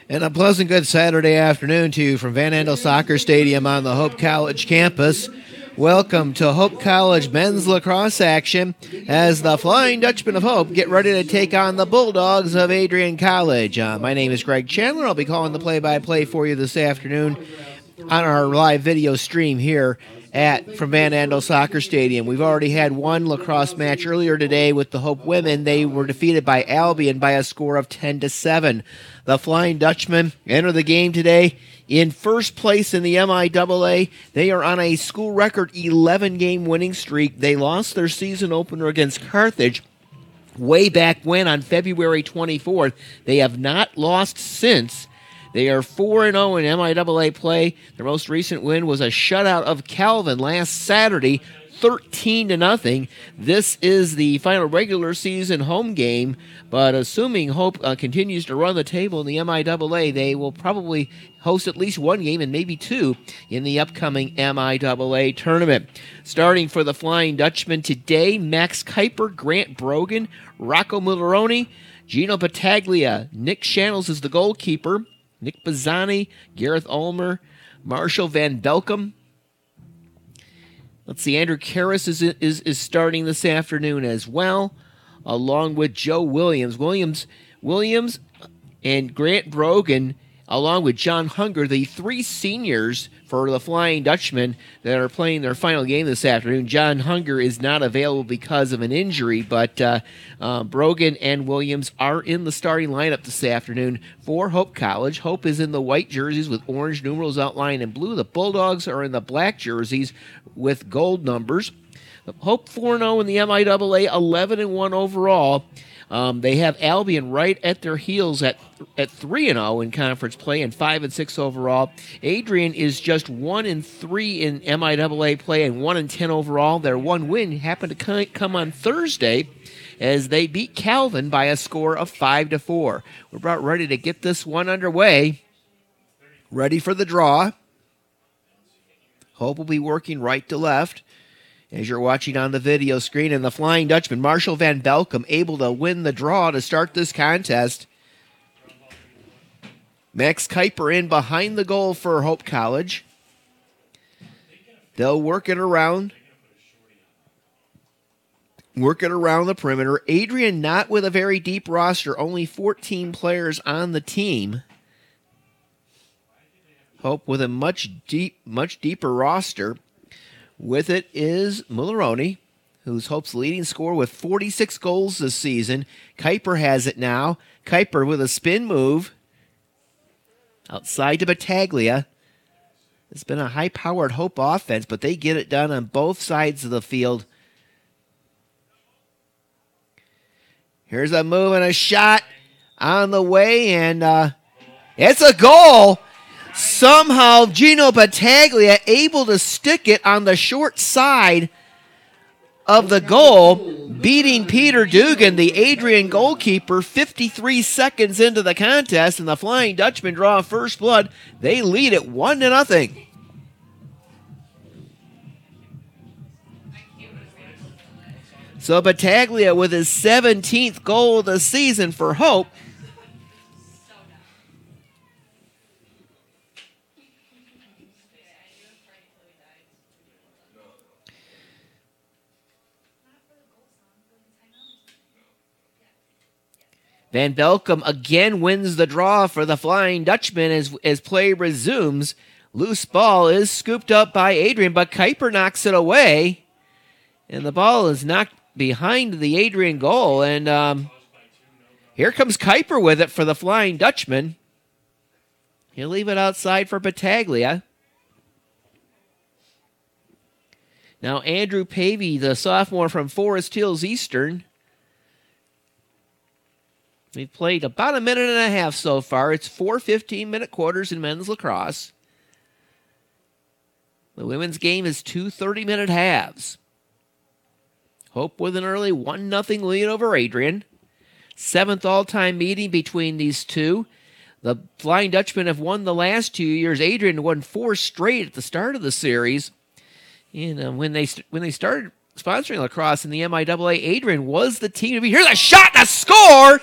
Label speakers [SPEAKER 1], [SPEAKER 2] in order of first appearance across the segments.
[SPEAKER 1] And a pleasant good Saturday afternoon to you from Van Andel Soccer Stadium on the Hope College campus. Welcome to Hope College men's lacrosse action as the Flying Dutchman of Hope get ready to take on the Bulldogs of Adrian College. My name is Greg Chandler. I'll be calling the play-by-play for you this afternoon on our live video stream here from Van Andel Soccer Stadium. We've already had one lacrosse match earlier today with the Hope women. They were defeated by Albion by a score of 10-7. The Flying Dutchmen enter the game today in first place in the MIAA. They are on a school record 11-game winning streak. They lost their season opener against Carthage way back when on February 24th. They have not lost since. They are 4-0 in MIAA play. Their most recent win was a shutout of Calvin last Saturday, 13-0. This is the final regular season home game, but assuming Hope continues to run the table in the MIAA, they will probably host at least one game and maybe two in the upcoming MIAA tournament. Starting for the Flying Dutchman today, Max Kuiper, Grant Brogan, Rocco Mulleroni, Gino Battaglia, Nick Shannels is the goalkeeper, Nick Bazzani, Gareth Ulmer, Marshall Van Belkom. Let's see, Andrew Karras is starting this afternoon as well, along with Joe Williams. Williams and Grant Brogan, along with John Hunger, the three seniors for the Flying Dutchman that are playing their final game this afternoon. John Hunger is not available because of an injury, but Brogan and Williams are in the starting lineup this afternoon for Hope College. Hope is in the white jerseys with orange numerals outlined in blue. The Bulldogs are in the black jerseys with gold numbers. Hope 4-0 in the MIAA, 11-1 overall. They have Albion right at their heels at 3-0 in conference play and 5-6 overall. Adrian is just 1-3 in MIAA play and 1-10 overall. Their one win happened to come on Thursday as they beat Calvin by a score of 5-4. We're about ready to get this one underway. Ready for the draw. Hope will be working right to left as you're watching on the video screen. And the Flying Dutchman, Marshall Van Belkom, able to win the draw to start this contest. Max Kuiper in behind the goal for Hope College. They'll work it around the perimeter. Adrian not with a very deep roster, only 14 players on the team. Hope with a much deeper roster. With it is Mulleroni, who's Hope's leading scorer with 46 goals this season. Kuiper has it now. Kuiper with a spin move. Outside to Battaglia. It's been a high-powered Hope offense, but they get it done on both sides of the field. Here's a move and a shot on the way, and it's a goal! Somehow, Gino Battaglia able to stick it on the short side of the goal, beating Peter Dugan, the Adrian goalkeeper, 53 seconds into the contest, and the Flying Dutchman draw first blood. They lead it 1-0. So Battaglia with his 17th goal of the season for Hope. Van Belkom again wins the draw for the Flying Dutchman as play resumes. Loose ball is scooped up by Adrian, but Kuiper knocks it away. And the ball is knocked behind the Adrian goal. And here comes Kuiper with it for the Flying Dutchman. He'll leave it outside for Battaglia. Now Andrew Pavey, the sophomore from Forest Hills Eastern. We've played about a minute and a half so far. It's 4 15-minute quarters in men's lacrosse. The women's game is 2 30-minute halves. Hope with an early 1-0 lead over Adrian. 7th all-time meeting between these two. The Flying Dutchmen have won the last 2 years. Adrian won 4 straight at the start of the series. And when they started sponsoring lacrosse in the MIAA, Adrian was the team to beat. Here's a shot and a score!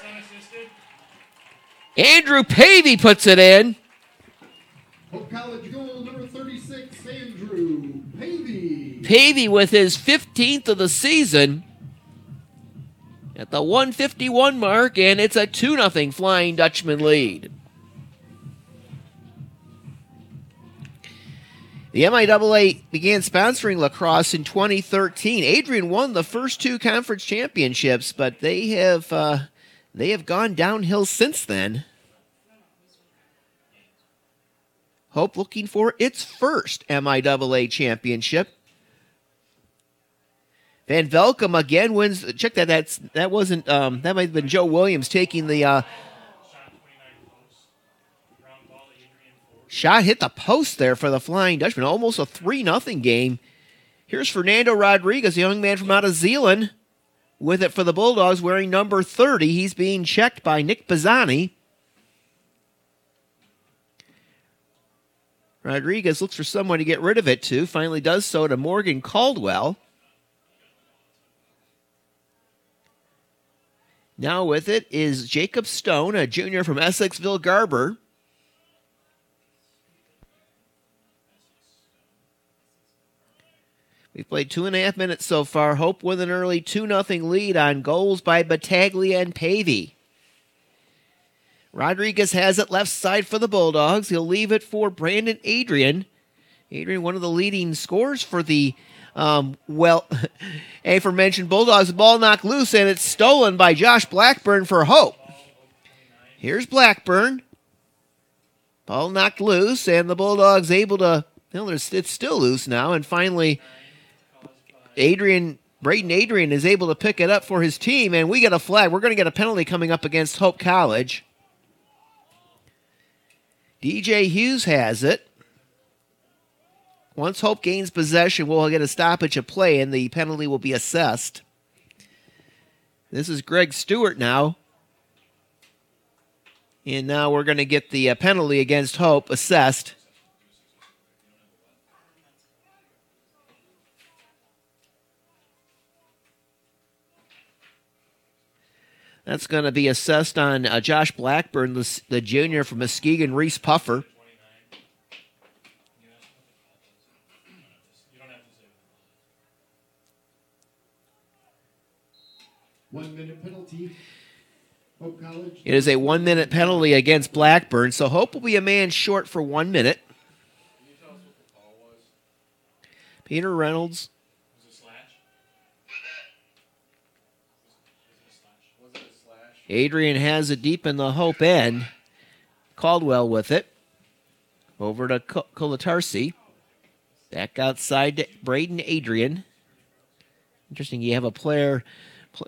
[SPEAKER 1] Andrew Pavey puts it in.
[SPEAKER 2] Hope College goal number 36, Andrew Pavey.
[SPEAKER 1] Pavey with his 15th of the season at the 151 mark, and it's a 2-0 Flying Dutchman lead. The MIAA began sponsoring lacrosse in 2013. Adrian won the first 2 conference championships, but they have gone downhill since then. Hope looking for its first MIAA championship. Van Velkum again wins. Check that. That wasn't. That might have been Joe Williams taking the shot. Hit the post there for the Flying Dutchman. Almost a 3-0 game. Here's Fernando Rodriguez, a young man from out of Zeeland, with it for the Bulldogs, wearing number 30. He's being checked by Nick Pisani. Rodriguez looks for someone to get rid of it to. Finally does so to Morgan Caldwell. Now with it is Jacob Stone, a junior from Essexville Garber. We've played 2.5 minutes so far. Hope with an early 2-0 lead on goals by Battaglia and Pavey. Rodriguez has it left side for the Bulldogs. He'll leave it for Brandon Adrian. Adrian, one of the leading scorers for the, aforementioned Bulldogs. The ball knocked loose, and it's stolen by Josh Blackburn for Hope. Here's Blackburn. Ball knocked loose, and the Bulldogs able to, it's still loose now, and finally Braden Adrian is able to pick it up for his team, and we get a flag. We're going to get a penalty coming up against Hope College. DJ Hughes has it. Once Hope gains possession, we'll get a stoppage of play, and the penalty will be assessed. This is Greg Stewart now. And now we're going to get the penalty against Hope assessed. That's going to be assessed on Josh Blackburn, the junior from Muskegon, Reese Puffer.
[SPEAKER 2] One-minute penalty. Hope College.
[SPEAKER 1] It is a 1-minute penalty against Blackburn, so Hope will be a man short for 1 minute.
[SPEAKER 3] Can you tell us what the call was?
[SPEAKER 1] Peter Reynolds. Adrian has it deep in the Hope end. Caldwell with it. Over to Kolatarsi. Back outside to Braden Adrian. Interesting, you have a player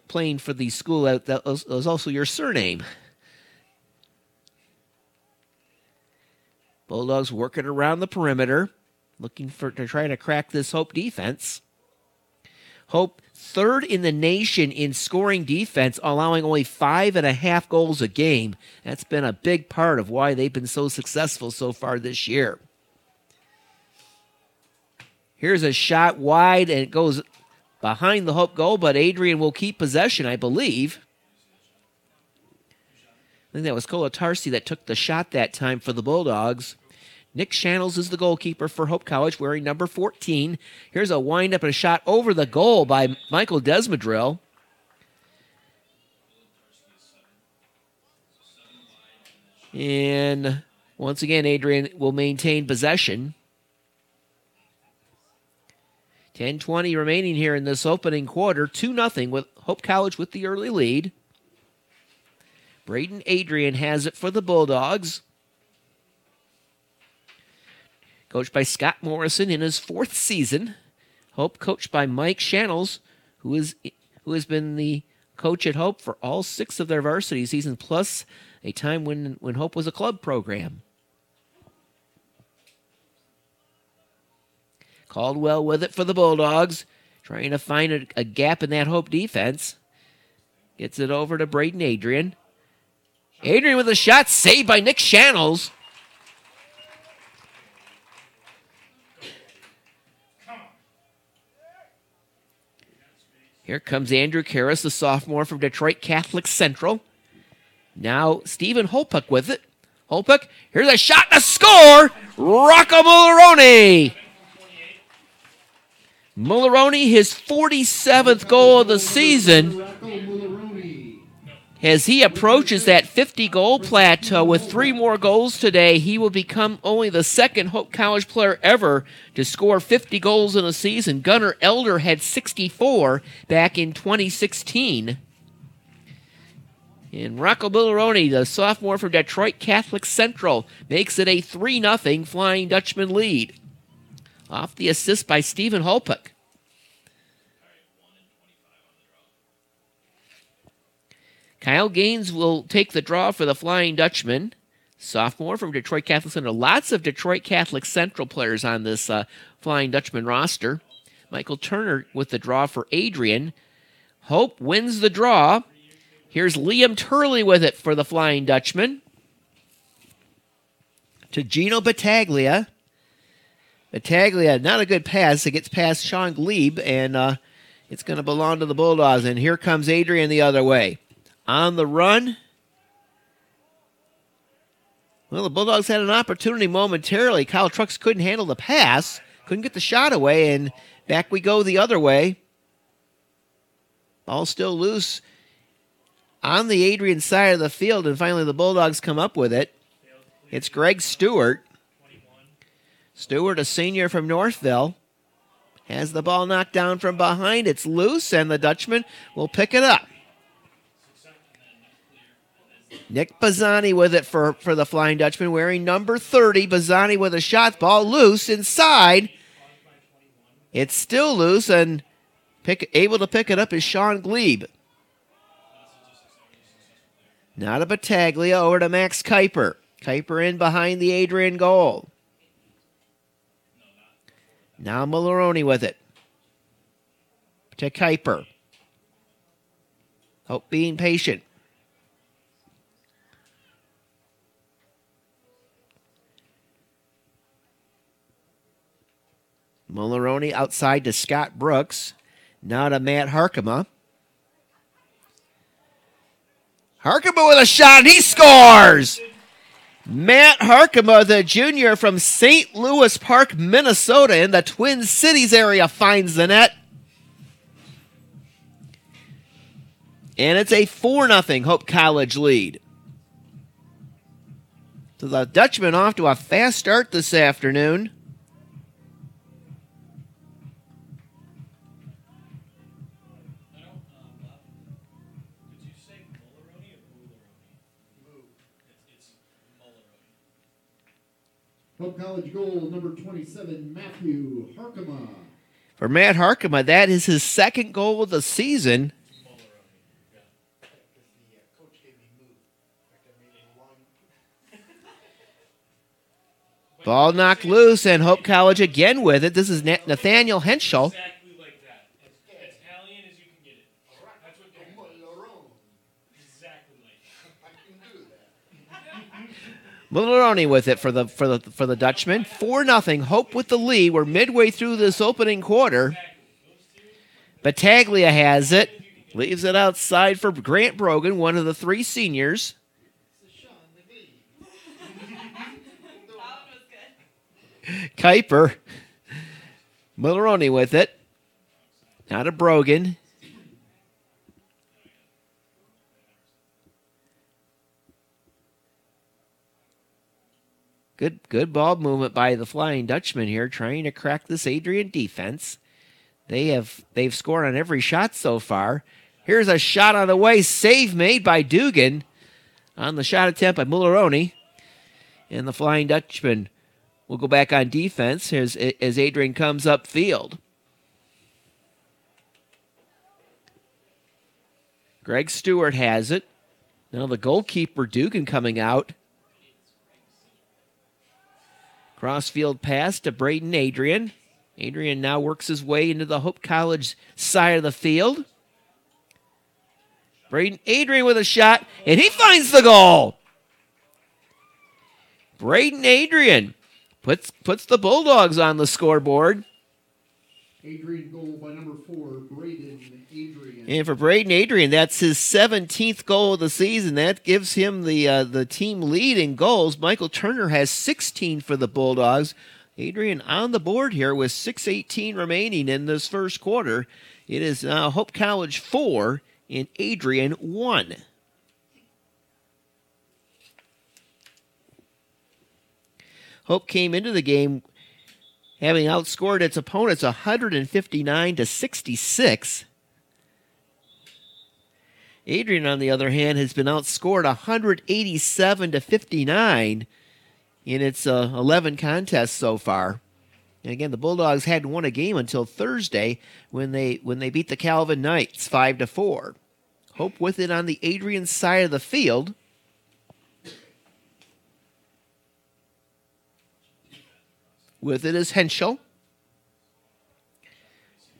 [SPEAKER 1] playing for the school that was also your surname. Bulldogs working around the perimeter, looking to try to crack this Hope defense. Hope third in the nation in scoring defense, allowing only 5.5 goals a game. That's been a big part of why they've been so successful so far this year. Here's a shot wide, and it goes behind the Hope goal, but Adrian will keep possession, I believe. I think that was Kolatarsi that took the shot that time for the Bulldogs. Nick Shannels is the goalkeeper for Hope College, wearing number 14. Here's a wind-up and a shot over the goal by Michael Desmadrill. And once again, Adrian will maintain possession. 10:20 remaining here in this opening quarter. 2-0 with Hope College with the early lead. Braden Adrian has it for the Bulldogs. Coached by Scott Morrison in his 4th season. Hope coached by Mike Shannels, who has been the coach at Hope for all 6 of their varsity seasons, plus a time when Hope was a club program. Caldwell with it for the Bulldogs, trying to find a gap in that Hope defense. Gets it over to Braden Adrian. Adrian with a shot saved by Nick Shannels. Here comes Andrew Karras, the sophomore from Detroit Catholic Central. Now Stephen Holpuck with it. Holpuck, here's a shot to score! Rocco Mulleroni! Mulleroni, his 47th goal of the season. As he approaches that 50-goal plateau with 3 more goals today, he will become only the second Hope College player ever to score 50 goals in a season. Gunnar Elder had 64 back in 2016. And Rocco Mulleroni, the sophomore from Detroit Catholic Central, makes it a 3-0 Flying Dutchman lead. Off the assist by Stephen Holpuck. Kyle Gaines will take the draw for the Flying Dutchman. Sophomore from Detroit Catholic Central. Lots of Detroit Catholic Central players on this Flying Dutchman roster. Michael Turner with the draw for Adrian. Hope wins the draw. Here's Liam Turley with it for the Flying Dutchman. To Gino Battaglia. Battaglia, not a good pass. It gets past Sean Glebe, and it's going to belong to the Bulldogs. And here comes Adrian the other way. On the run. Well, the Bulldogs had an opportunity momentarily. Kyle Trucks couldn't handle the pass. Couldn't get the shot away, and back we go the other way. Ball still loose on the Adrian side of the field, and finally the Bulldogs come up with it. It's Greg Stewart. Stewart, a senior from Northville, has the ball knocked down from behind. It's loose, and the Dutchman will pick it up. Nick Bazzani with it for the Flying Dutchman, wearing number 30. Bazzani with a shot, ball loose inside. It's still loose, and able to pick it up is Sean Glebe. Not a Battaglia, over to Max Kuiper. Kuiper in behind the Adrian goal. Now Mulleroni with it. To Kuiper. Hope being patient. Mulleroni outside to Scott Brooks. Now to Matt Harkema. Harkema with a shot, and he scores! Matt Harkema, the junior from St. Louis Park, Minnesota, in the Twin Cities area, finds the net. And it's a 4-0 Hope College lead. So the Dutchman off to a fast start this afternoon.
[SPEAKER 2] Hope College goal number 27, Matthew Harkema.
[SPEAKER 1] For Matt Harkema, that is his second goal of the season. Ball knocked loose, and Hope College again with it. This is Nathaniel Henschel.
[SPEAKER 3] Exactly like that. As Italian as you can get it. That's what they're exactly like that.
[SPEAKER 1] Mulleroni with it for the Dutchman. 4-0. Hope with the lead. We're midway through this opening quarter. Battaglia has it. Leaves it outside for Grant Brogan, one of the 3 seniors. Kuiper. Mulleroni with it. Now to Brogan. Good ball movement by the Flying Dutchman here, trying to crack this Adrian defense. They've scored on every shot so far. Here's a shot on the way. Save made by Dugan on the shot attempt by Mulleroni. And the Flying Dutchman will go back on defense as Adrian comes upfield. Greg Stewart has it. Now the goalkeeper, Dugan, coming out. Crossfield pass to Braden Adrian. Adrian now works his way into the Hope College side of the field. Braden Adrian with a shot, and he finds the goal. Braden Adrian puts the Bulldogs on the scoreboard.
[SPEAKER 2] Adrian goal by number 4, Braden Adrian.
[SPEAKER 1] And for Braden Adrian, that's his 17th goal of the season. That gives him the team lead in goals. Michael Turner has 16 for the Bulldogs. Adrian on the board here with 6:18 remaining in this first quarter. It is now Hope College 4 and Adrian 1. Hope came into the game having outscored its opponents 159-66. Adrian, on the other hand, has been outscored 187-59 in its 11 contests so far. And again, the Bulldogs hadn't won a game until Thursday when they beat the Calvin Knights 5-4. Hope with it on the Adrian side of the field. With it is Henschel.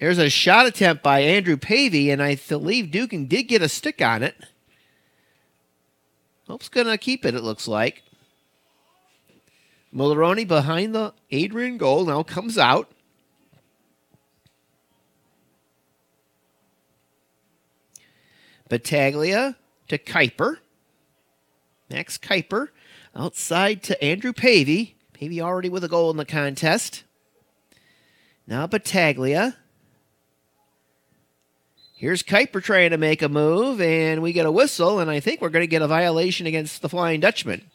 [SPEAKER 1] There's a shot attempt by Andrew Pavey, and I believe Dugan did get a stick on it. Hope's going to keep it, it looks like. Mulroney behind the Adrian goal now comes out. Battaglia to Kuiper. Max Kuiper outside to Andrew Pavey. Pavey already with a goal in the contest. Now Battaglia. Here's Kuiper trying to make a move, and we get a whistle, and I think we're going to get a violation against the Flying Dutchman.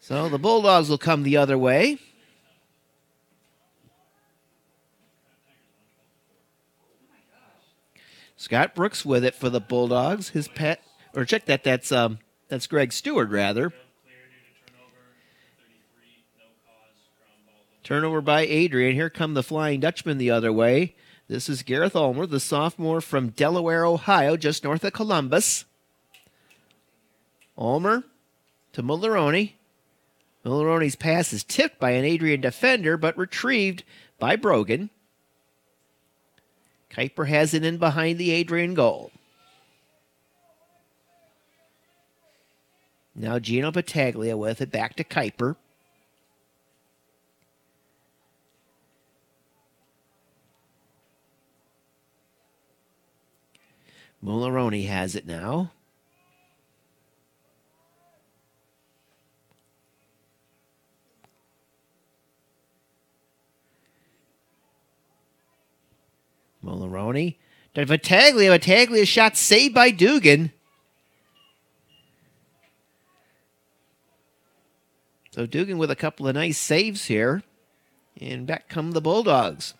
[SPEAKER 1] So the Bulldogs will come the other way. Scott Brooks with it for the Bulldogs. His pet, or check that. That's Greg Stewart rather. Turnover by Adrian. Here come the Flying Dutchman the other way. This is Gareth Ulmer, the sophomore from Delaware, Ohio, just north of Columbus. Ulmer to Mulroney. Mulroney's pass is tipped by an Adrian defender, but retrieved by Brogan. Kuiper has it in behind the Adrian goal. Now Gino Battaglia with it, back to Kuiper. Mulroney has it now. Mulroney to Battaglia. Battaglia's shot saved by Dugan. So Dugan with a couple of nice saves here. And back come the Bulldogs.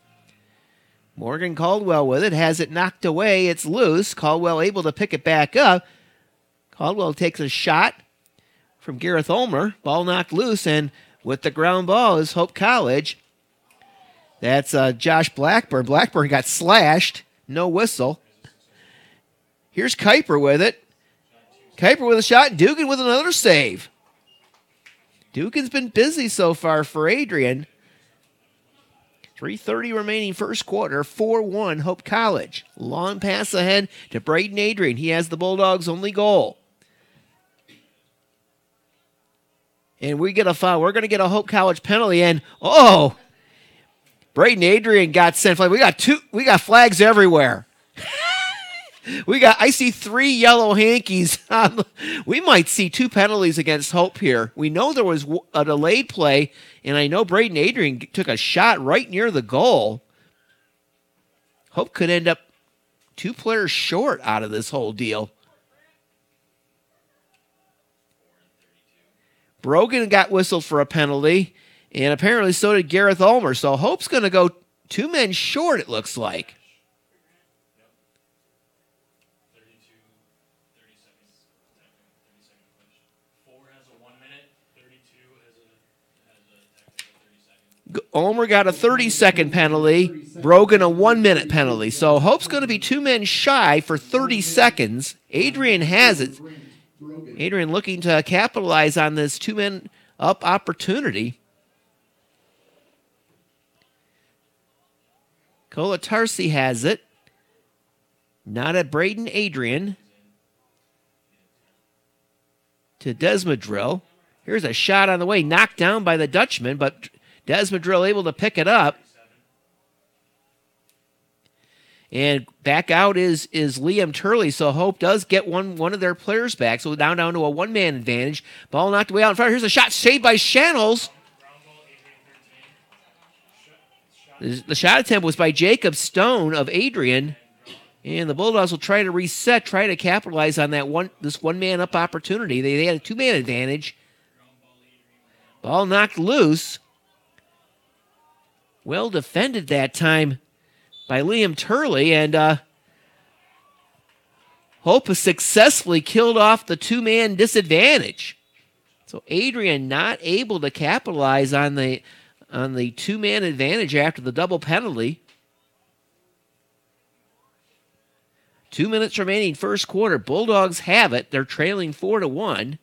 [SPEAKER 1] Morgan Caldwell with it. Has it knocked away. It's loose. Caldwell able to pick it back up. Caldwell takes a shot from Gareth Ulmer. Ball knocked loose. And with the ground ball is Hope College. That's Josh Blackburn. Blackburn got slashed. No whistle. Here's Kuiper with it. Kuiper with a shot. Dugan with another save. Dugan's been busy so far for Adrian. 3:30 remaining first quarter. 4-1 Hope College. Long pass ahead to Braden Adrian. He has the Bulldogs' only goal. And we get a foul. We're going to get a Hope College penalty. And, Braden Adrian got sent flag. We got flags everywhere. I see 3 yellow hankies. We might see 2 penalties against Hope here. We know there was a delayed play, and I know Braden Adrian took a shot right near the goal. Hope could end up 2 players short out of this whole deal. Brogan got whistled for a penalty. And apparently so did Gareth Ulmer. So Hope's going to go 2 men short, it looks like.
[SPEAKER 3] 32, 30 seconds. 30-second question. 4 has a 1 minute. 32 has a technical 30 seconds.
[SPEAKER 1] Ulmer got a 30-second penalty. Brogan a 1-minute penalty. So Hope's going to be 2 men shy for 30 seconds. Adrian has it. Adrian looking to capitalize on this 2 men up opportunity. Colatarsi has it. Not at Braden Adrian. To Desmadrill. Here's a shot on the way. Knocked down by the Dutchman, but Desmond Drill able to pick it up. And back out is Liam Turley, so Hope does get one of their players back. So down to a one-man advantage. Ball knocked away out in front. Here's a shot saved by Shannels. The shot attempt was by Jacob Stone of Adrian. And the Bulldogs will try to reset, try to capitalize on this one-man up opportunity. They had a two-man advantage. Ball knocked loose. Well defended that time by Liam Turley, and Hope has successfully killed off the two-man disadvantage. So Adrian not able to capitalize on the two-man advantage after the double penalty. 2 minutes remaining first quarter. Bulldogs have it. They're trailing 4-1.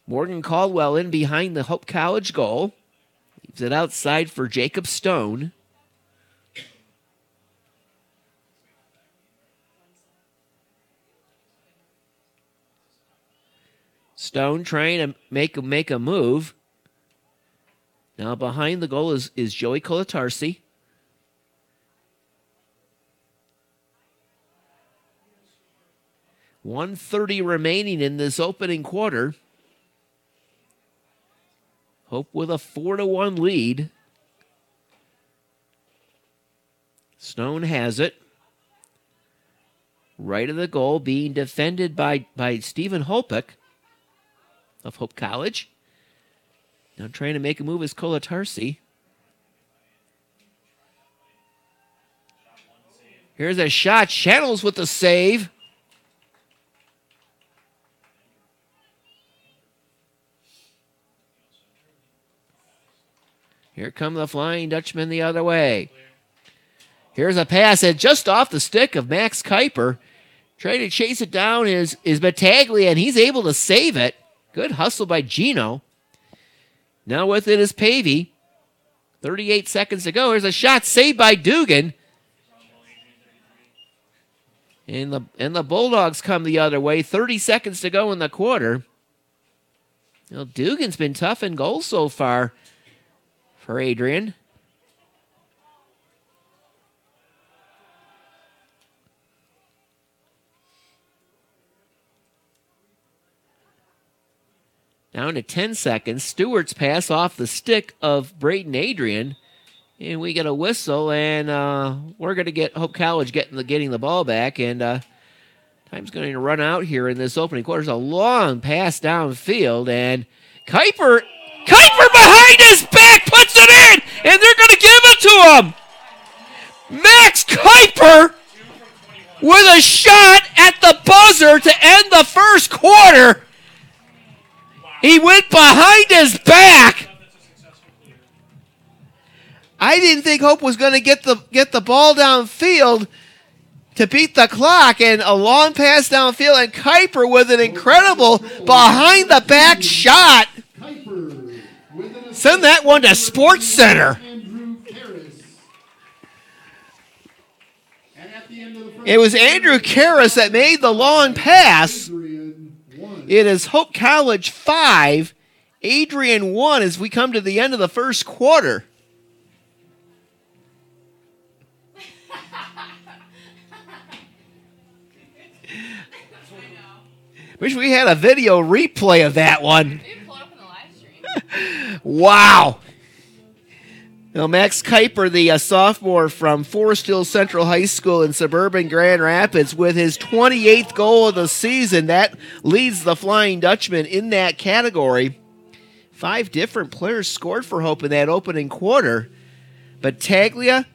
[SPEAKER 1] Morgan Caldwell in behind the Hope College goal. Leaves it outside for Jacob Stone. Stone trying to make a move. Now behind the goal is Joey Kolatarsi. .130 remaining in this opening quarter. Hope with a 4-1 lead. Stone has it. Right of the goal being defended by Stephen Holpick of Hope College. Now trying to make a move is Kolatarsi. Here's a shot. Shannels with the save. Here come the Flying Dutchman the other way. Here's a pass and just off the stick of Max Kuiper. Trying to chase it down is Battaglia, and he's able to save it. Good hustle by Gino. Now with it is Pavey. 38 seconds to go. Here's a shot saved by Dugan. And the Bulldogs come the other way. 30 seconds to go in the quarter. Well, Dugan's been tough in goal so far for Adrian. Down to 10 seconds. Stewart's pass off the stick of Braden Adrian. And we get a whistle, and we're going to get Hope College getting the ball back. And time's going to run out here in this opening quarter. There's a long pass downfield, and Kuiper behind his back puts it in, and they're going to give it to him. Max Kuiper with a shot at the buzzer to end the first quarter. He went behind his back. I didn't think Hope was going to get the ball downfield to beat the clock, and a long pass downfield, and Kuiper with an incredible behind-the-back shot. Send that one to Sports Center. It was Andrew Karras that made the long pass. It is Hope College 5, Adrian 1 as we come to the end of the first quarter. Wish we had a video replay of that one. Wow. Now, Max Kuiper, the sophomore from Forest Hill Central High School in suburban Grand Rapids, with his 28th goal of the season. That leads the Flying Dutchman in that category. 5 different players scored for Hope in that opening quarter. Battaglia,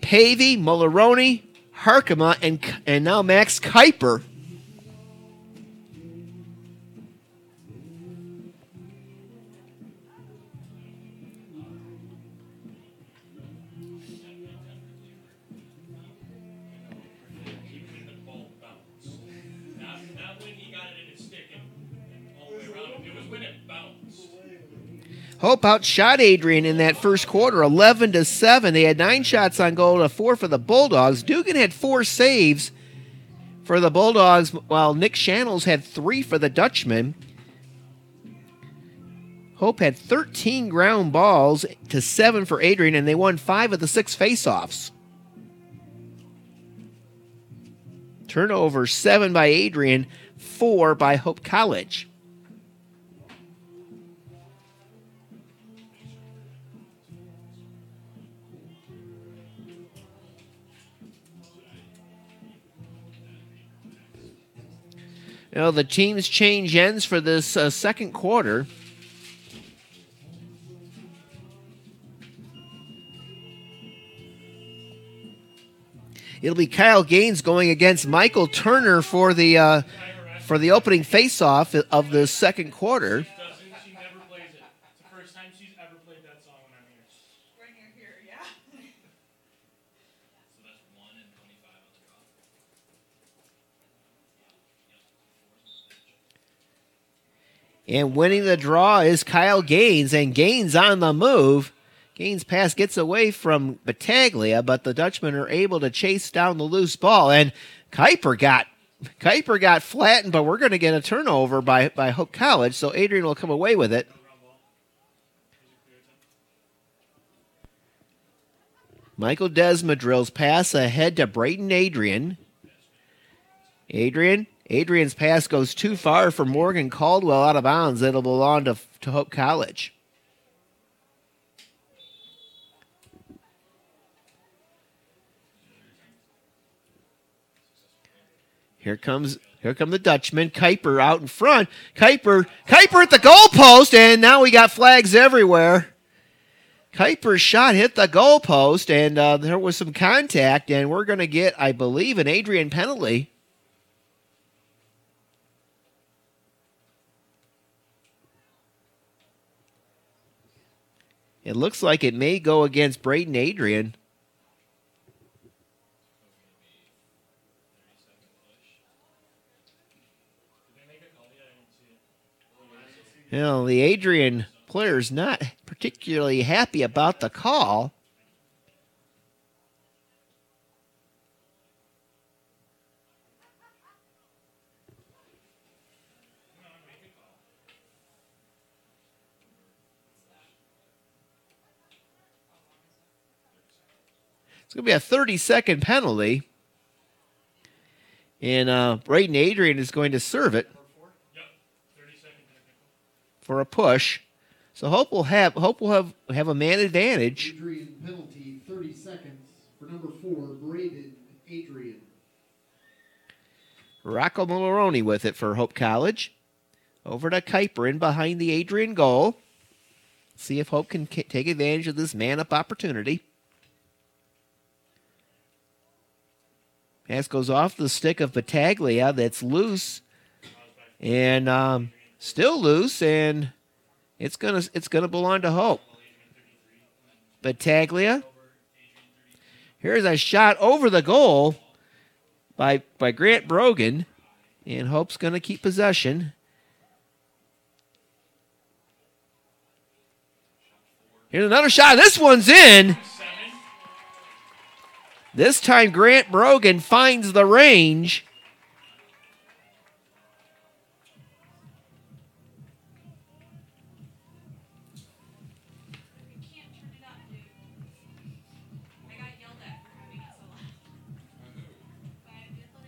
[SPEAKER 1] Pavey, Mulleroni, Harkema, and now Max Kuiper. Hope outshot Adrian in that first quarter, 11-7. They had 9 shots on goal to 4 for the Bulldogs. Dugan had 4 saves for the Bulldogs, while Nick Shannels had 3 for the Dutchman. Hope had 13 ground balls to 7 for Adrian, and they won 5 of the 6 faceoffs. Turnover 7 by Adrian, 4 by Hope College. Now the teams change ends for this second quarter. It'll be Kyle Gaines going against Michael Turner for the opening faceoff of the second quarter.
[SPEAKER 3] She never plays it. It's the first time she's ever played that song when I'm here.
[SPEAKER 4] When you're here, yeah.
[SPEAKER 3] So that's 1 and 25 on the draw.
[SPEAKER 1] And winning the draw is Kyle Gaines, and Gaines on the move. Gaines' pass gets away from Battaglia, but the Dutchmen are able to chase down the loose ball. And Kuiper got flattened, but we're going to get a turnover by Hope College, so Adrian will come away with it. Michael Desma drills pass ahead to Braden Adrian. Adrian's pass goes too far for Morgan Caldwell out of bounds. It'll belong to Hope College. Here come the Dutchman. Kuiper out in front. Kuiper at the goalpost, and now we got flags everywhere. Kuiper's shot hit the goalpost, and there was some contact, and we're going to get, I believe, an Adrian penalty. It looks like it may go against Braden Adrian. You know, the Adrian player's not particularly happy about the call. It's going to be a 30-second penalty. And Braden Adrian is going to serve it for a push. So Hope will have a man advantage.
[SPEAKER 2] Adrian penalty, 30 seconds for number 4, Braden Adrian.
[SPEAKER 1] Rocco Mulroney with it for Hope College. Over to Kuiper in behind the Adrian goal. See if Hope can take advantage of this man-up opportunity. Pass goes off the stick of Battaglia. That's loose. And still loose, and it's gonna belong to Hope. Battaglia. Here's a shot over the goal by Grant Brogan, and Hope's gonna keep possession. Here's another shot. This one's in. This time Grant Brogan finds the range.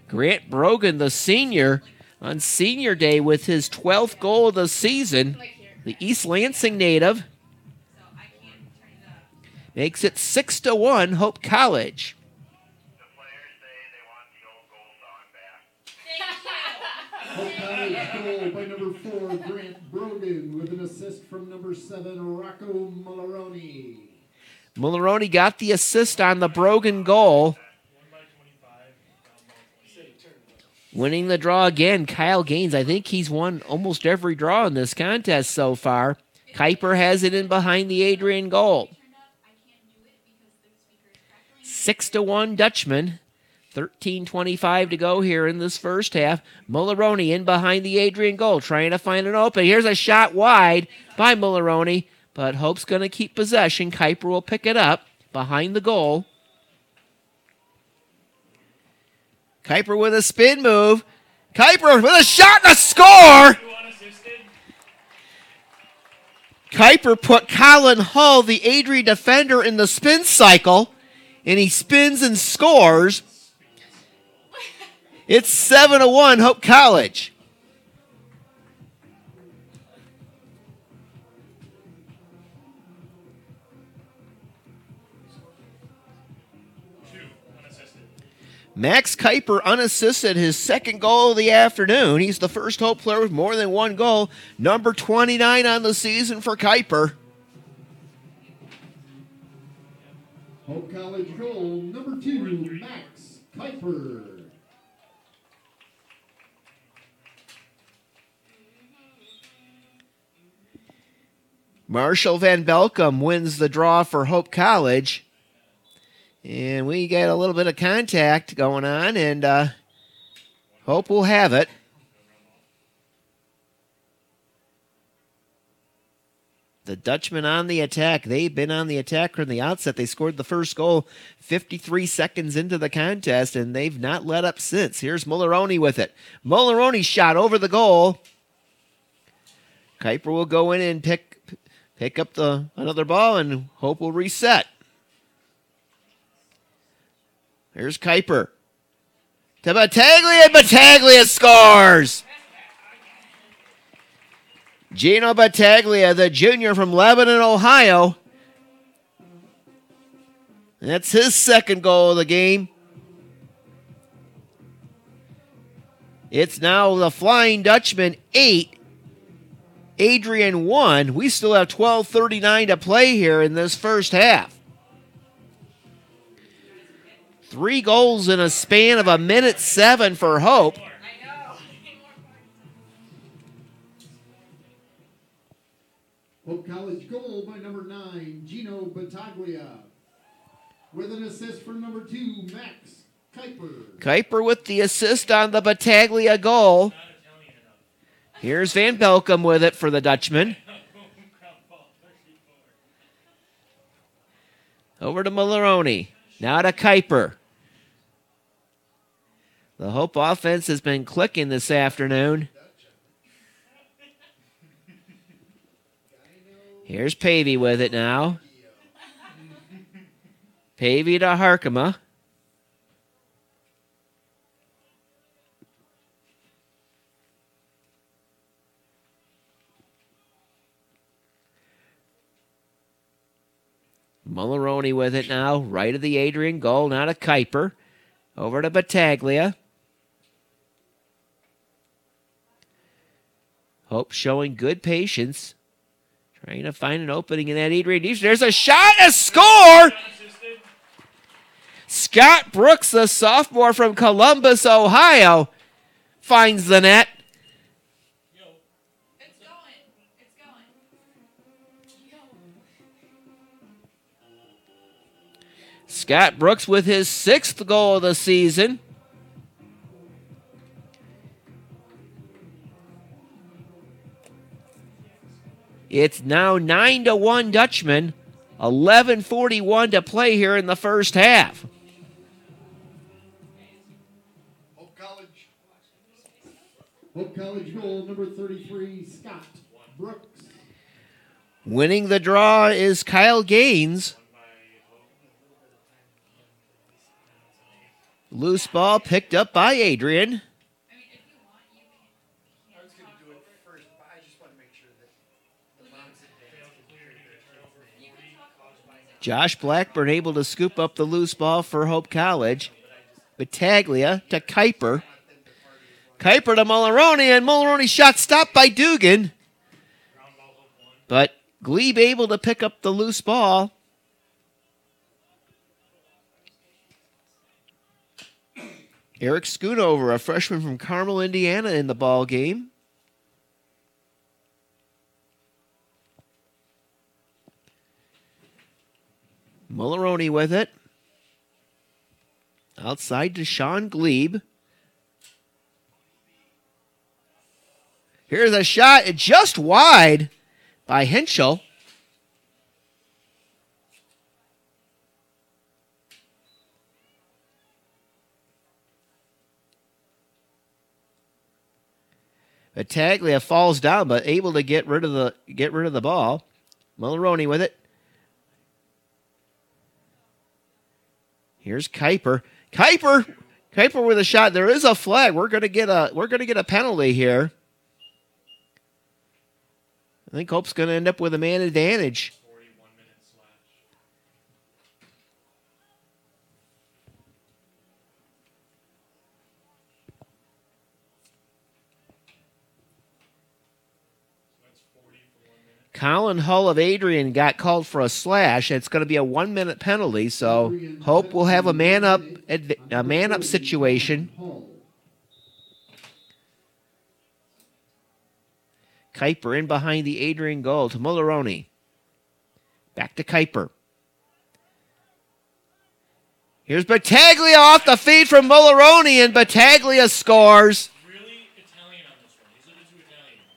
[SPEAKER 1] Grant Brogan, the senior, on senior day with his 12th goal of the season, the East Lansing native, makes it 6-1 Hope College.
[SPEAKER 2] Hope College goal by number 4, Grant Brogan, with an assist from number 7, Rocco Mulroney.
[SPEAKER 1] Mulroney got the assist on the Brogan goal. Winning the draw again, Kyle Gaines. I think he's won almost every draw in this contest so far. Kuiper has it in behind the Adrian goal. 6-1 Dutchman. 13:25 to go here in this first half. Mulroney in behind the Adrian goal, trying to find an open. Here's a shot wide by Mulroney, but Hope's going to keep possession. Kuiper will pick it up behind the goal. Kuiper with a spin move. Kuiper with a shot and a score! Kuiper put Colin Hull, the Adrian defender, in the spin cycle, and he spins and scores. It's 7-1 Hope College. Max Kuiper unassisted, his second goal of the afternoon. He's the first Hope player with more than one goal. Number 29 on the season for Kuiper.
[SPEAKER 2] Hope College goal, number 2, Max Kuiper.
[SPEAKER 1] Marshall Van Belkom wins the draw for Hope College. And we get a little bit of contact going on, and Hope will have it. The Dutchmen on the attack. They've been on the attack from the outset. They scored the first goal 53 seconds into the contest, and they've not let up since. Here's Mulleroni with it. Mulleroni's shot over the goal. Kuiper will go in and pick up another ball, and Hope will reset. Here's Kuiper. To Battaglia, and Battaglia scores! Gino Battaglia, the junior from Lebanon, Ohio. That's his second goal of the game. It's now the Flying Dutchman 8, Adrian 1. We still have 12:39 to play here in this first half. 3 goals in a span of 1:07 for Hope.
[SPEAKER 2] Hope College goal by number 9, Gino Battaglia. With an assist from number 2, Max Kuiper.
[SPEAKER 1] Kuiper with the assist on the Battaglia goal. Here's Van Belkom with it for the Dutchman. Over to Mulleroni. Now to Kuiper. The Hope offense has been clicking this afternoon. Here's Pavey with it now. Pavey to Harkema. Mulleroni with it now. Right of the Adrian goal. Now to Kuiper. Over to Battaglia. Hope showing good patience. Trying to find an opening in that Adrian defense. There's a shot, a score! Scott Brooks, the sophomore from Columbus, Ohio, finds the net.
[SPEAKER 4] It's going. It's going.
[SPEAKER 1] Scott Brooks with his 6th goal of the season. It's now 9-1 Dutchman. 11:41 to play here in the first half.
[SPEAKER 2] Hope College goal, number 33, Scott Brooks.
[SPEAKER 1] Winning the draw is Kyle Gaines. Loose ball picked up by Adrian. Josh Blackburn able to scoop up the loose ball for Hope College. Battaglia to Kuiper. Kuiper to Mulleroni, and Mulleroni's shot stopped by Dugan. But Glebe able to pick up the loose ball. Eric Schoonover, a freshman from Carmel, Indiana, in the ball game. Mulleroni with it. Outside to Sean Glebe. Here's a shot just wide by Henschel. Battaglia falls down, but able to get rid of the ball. Mulroney with it. Here's Kuiper. Kuiper with a shot. There is a flag. We're gonna get a penalty here. I think Hope's gonna end up with a man advantage.
[SPEAKER 3] 41-minute slash. So that's 40 for 1 minute.
[SPEAKER 1] Colin Hull of Adrian got called for a slash. It's going to be a 1 minute penalty. So Hope will have a man up situation. Kuiper in behind the Adrian goal to Mulroney. Back to Kuiper. Here's Battaglia off the feed from Mulroney, and Battaglia scores.
[SPEAKER 3] Really Italian on this one. These are the two Italians.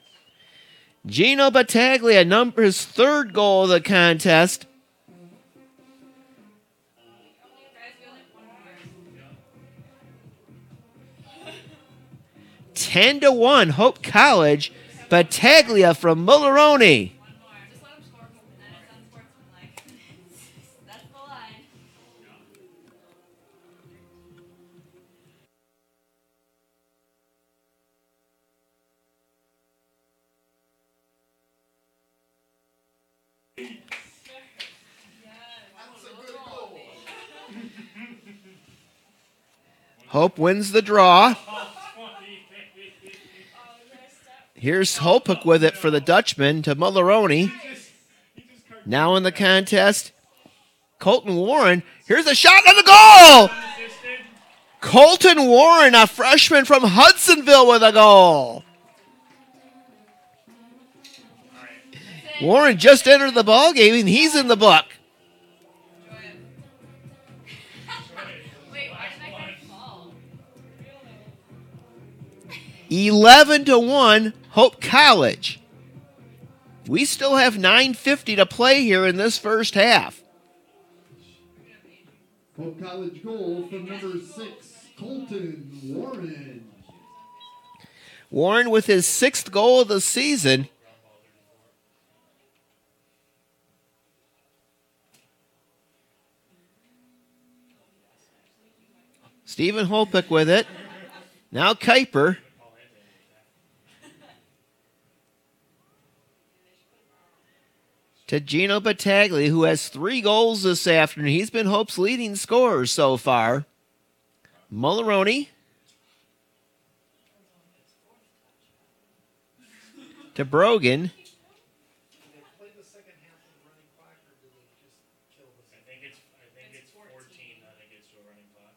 [SPEAKER 1] Gino Battaglia, his third goal of the contest.
[SPEAKER 4] Guys, we only have 1 more.
[SPEAKER 1] 10-1, Hope College. Battaglia from Mulroney.
[SPEAKER 4] 1 more. Just let them score. And then it's unsportsmanlike. That's the line.
[SPEAKER 1] Hope wins the draw. Here's Hopek with it for the Dutchman to Mulroney. Now in the contest, Colton Warren. Here's a shot on the goal! Colton Warren, a freshman from Hudsonville, with a goal. Warren just entered the ballgame, and he's in the book.
[SPEAKER 4] Wait, why did that guy fall?
[SPEAKER 1] 11-1, Hope College. We still have 9:50 to play here in this first half.
[SPEAKER 2] Hope College goal from number 6, Colton Warren.
[SPEAKER 1] Warren with his 6th goal of the season. Stephen Hopek with it. Now Kuiper. To Gino Battaglia, who has 3 goals this afternoon. He's been Hope's leading scorer so far. Mulroney. To Brogan.
[SPEAKER 3] I think it's 14. I think it's a running clock.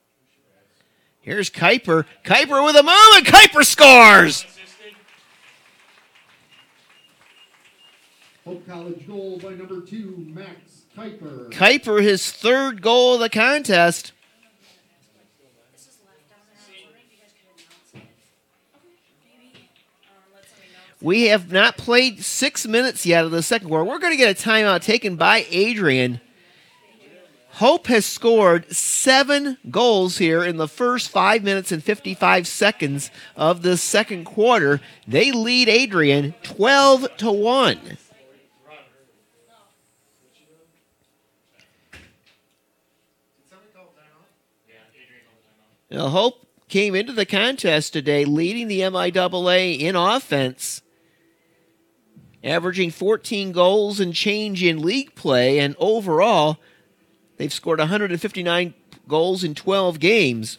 [SPEAKER 1] Here's Kuiper. Kuiper with a move, and Kuiper scores!
[SPEAKER 2] Hope College goal by number 2, Max Kuiper.
[SPEAKER 1] Kuiper, his 3rd goal of the contest.
[SPEAKER 4] This is left down there. I was wondering if you guys could announce it. Maybe. Let somebody know.
[SPEAKER 1] We have not played 6 minutes yet of the second quarter. We're going to get a timeout taken by Adrian. Hope has scored 7 goals here in the first 5 minutes and 55 seconds of the second quarter. They lead Adrian 12-1. Now, Hope came into the contest today leading the MIAA in offense, averaging 14 goals and change in league play, and overall, they've scored 159 goals in 12 games.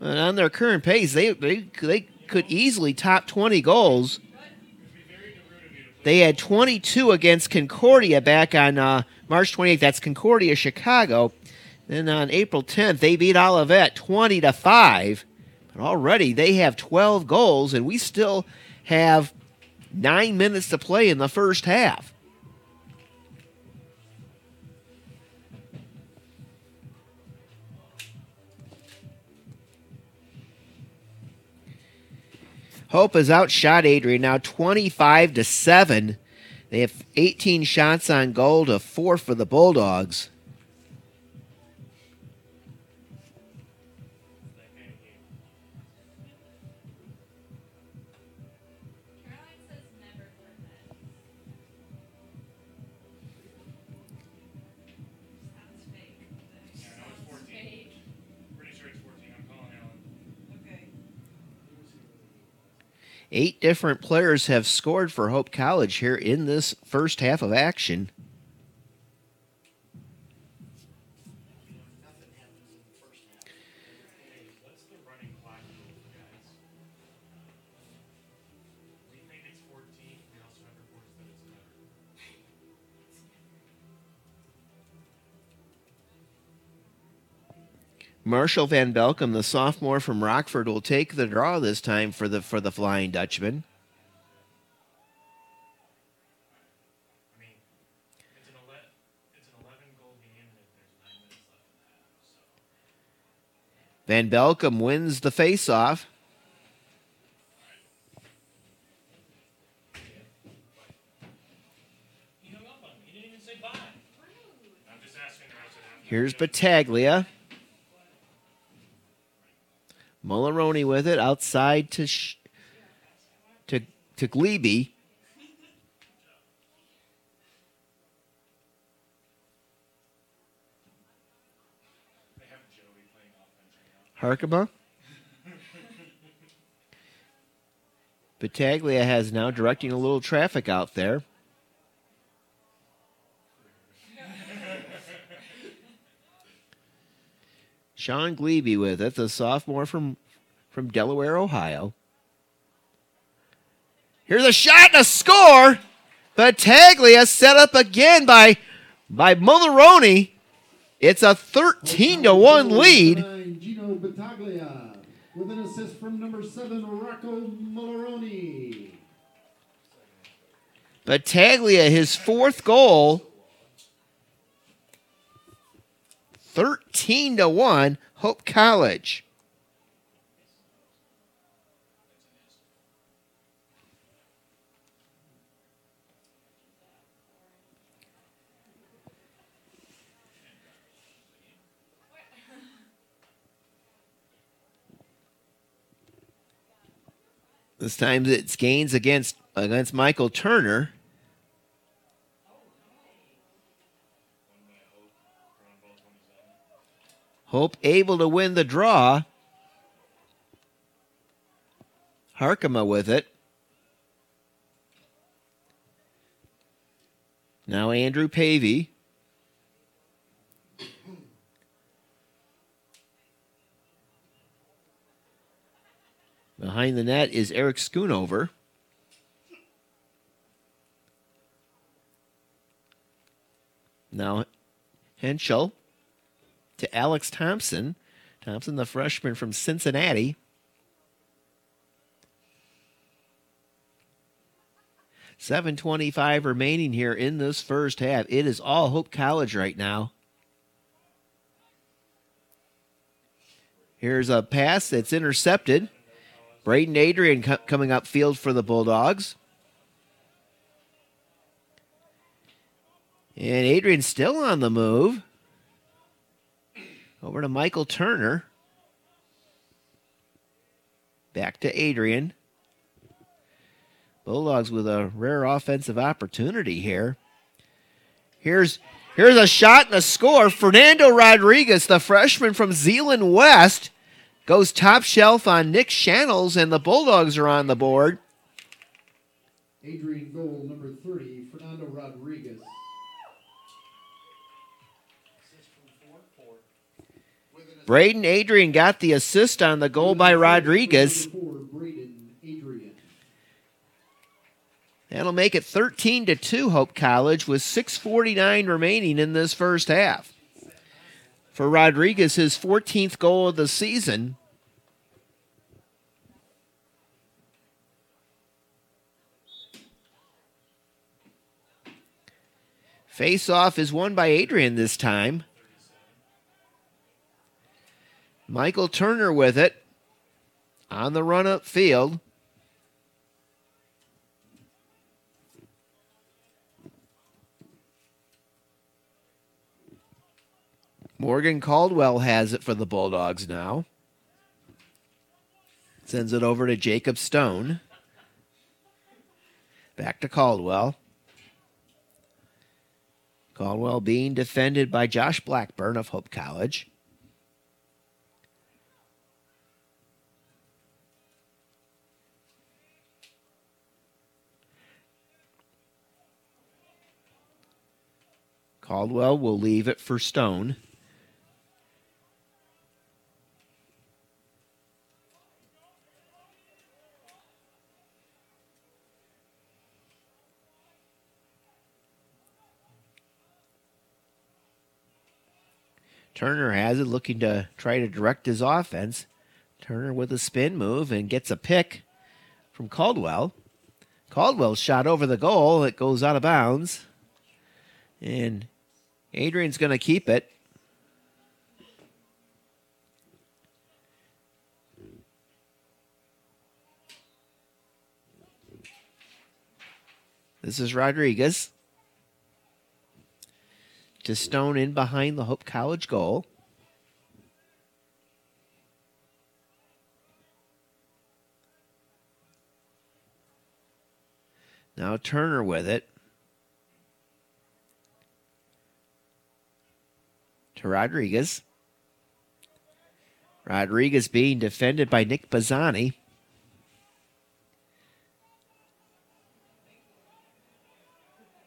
[SPEAKER 1] And on their current pace, they could easily top 20 goals. They had 22 against Concordia back on March 28th. That's Concordia, Chicago. Then on April 10th, they beat Olivet 20-5. But already they have 12 goals, and we still have 9 minutes to play in the first half. Hope has outshot Adrian now 25-7. They have 18 shots on goal to 4 for the Bulldogs.
[SPEAKER 4] Caroline says never for men.
[SPEAKER 1] 8 different players have scored for Hope College here in this first half of action.
[SPEAKER 3] What's the running clock rule for guys? We think it's 14. We also have reports that it's 11.
[SPEAKER 1] Marshall Van Belkom, the sophomore from Rockford, will take the draw this time for the Flying Dutchman.
[SPEAKER 3] I mean, it's an 11-goal game, and there's 9 minutes left in the half. So
[SPEAKER 1] Van Belkom wins the faceoff.
[SPEAKER 3] he hung up on me. He didn't even say bye. I'm just asking the rest of that.
[SPEAKER 1] Here's Battaglia. Mulroney with it outside to Glebe.
[SPEAKER 3] They have Joey playing offense right now.
[SPEAKER 1] Harkema. Battaglia has now directing a little traffic out there. Sean Glebe with it, the sophomore from Delaware, Ohio. Here's a shot and a score. Battaglia set up again by Mulroney. It's a 13-1 lead.
[SPEAKER 2] 9, Gino Battaglia with an assist from number 7, Rocco Mulroney.
[SPEAKER 1] Battaglia, his 4th goal. 13-1, Hope College. This time it's gains against Michael Turner. Hope able to win the draw. Harkema with it. Now Andrew Pavey. Behind the net is Eric Schoonover. Now Henschel to Alex Thompson. Thompson, the freshman from Cincinnati. $7:25 remaining here in this first half. It is all Hope College right now. Here's a pass that's intercepted. Braden Adrian coming up field for the Bulldogs. And Adrian still on the move. Over to Michael Turner. Back to Adrian. Bulldogs with a rare offensive opportunity here. Here's a shot and a score. Fernando Rodriguez, the freshman from Zeeland West, goes top shelf on Nick Shannels, and the Bulldogs are on the board.
[SPEAKER 2] Adrian goal number 30, Fernando Rodriguez.
[SPEAKER 1] Braden Adrian got the assist on the goal by Rodriguez.
[SPEAKER 2] Braden Adrian.
[SPEAKER 1] That'll make it 13-2 Hope College with 6:49 remaining in this first half. For Rodriguez, his 14th goal of the season. Face-off is won by Adrian this time. Michael Turner with it on the run up field. Morgan Caldwell has it for the Bulldogs now. Sends it over to Jacob Stone. Back to Caldwell. Caldwell being defended by Josh Blackburn of Hope College. Caldwell will leave it for Stone. Turner has it, looking to try to direct his offense. Turner with a spin move and gets a pick from Caldwell. Caldwell's shot over the goal. It goes out of bounds. And Adrian's going to keep it. This is Rodriguez. To Stone in behind the Hope College goal. Now Turner with it. To Rodriguez. Rodriguez being defended by Nick Bazzani.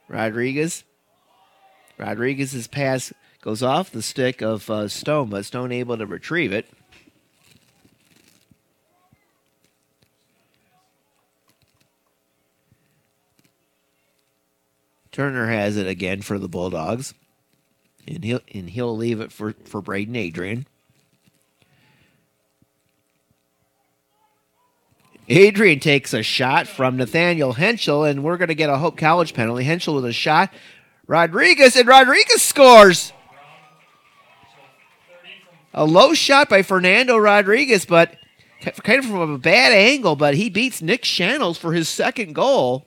[SPEAKER 1] Rodriguez's pass goes off the stick of Stone, but Stone able to retrieve it. Turner has it again for the Bulldogs, and he'll leave it for Braden Adrian. Adrian takes a shot from Nathaniel Henschel, and we're going to get a Hope College penalty. Henschel with a shot. Rodriguez scores. A low shot by Fernando Rodriguez, but kind of from a bad angle, but he beats Nick Shannels for his second goal.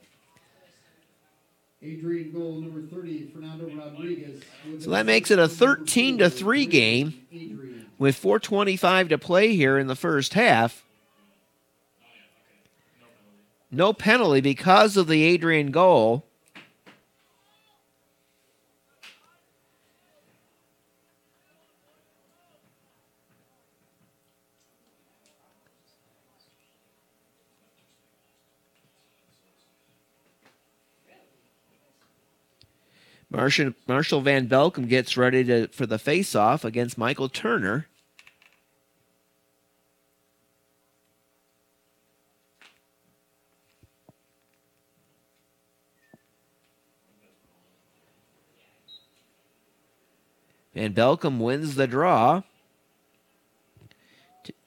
[SPEAKER 2] Adrian goal number 30, Fernando Rodriguez.
[SPEAKER 1] So that makes it a 13-3 game with 4:25 to play here in the first half. No penalty because of the Adrian goal. Marshall Van Belkom gets ready for the face-off against Michael Turner. Van Belkom wins the draw.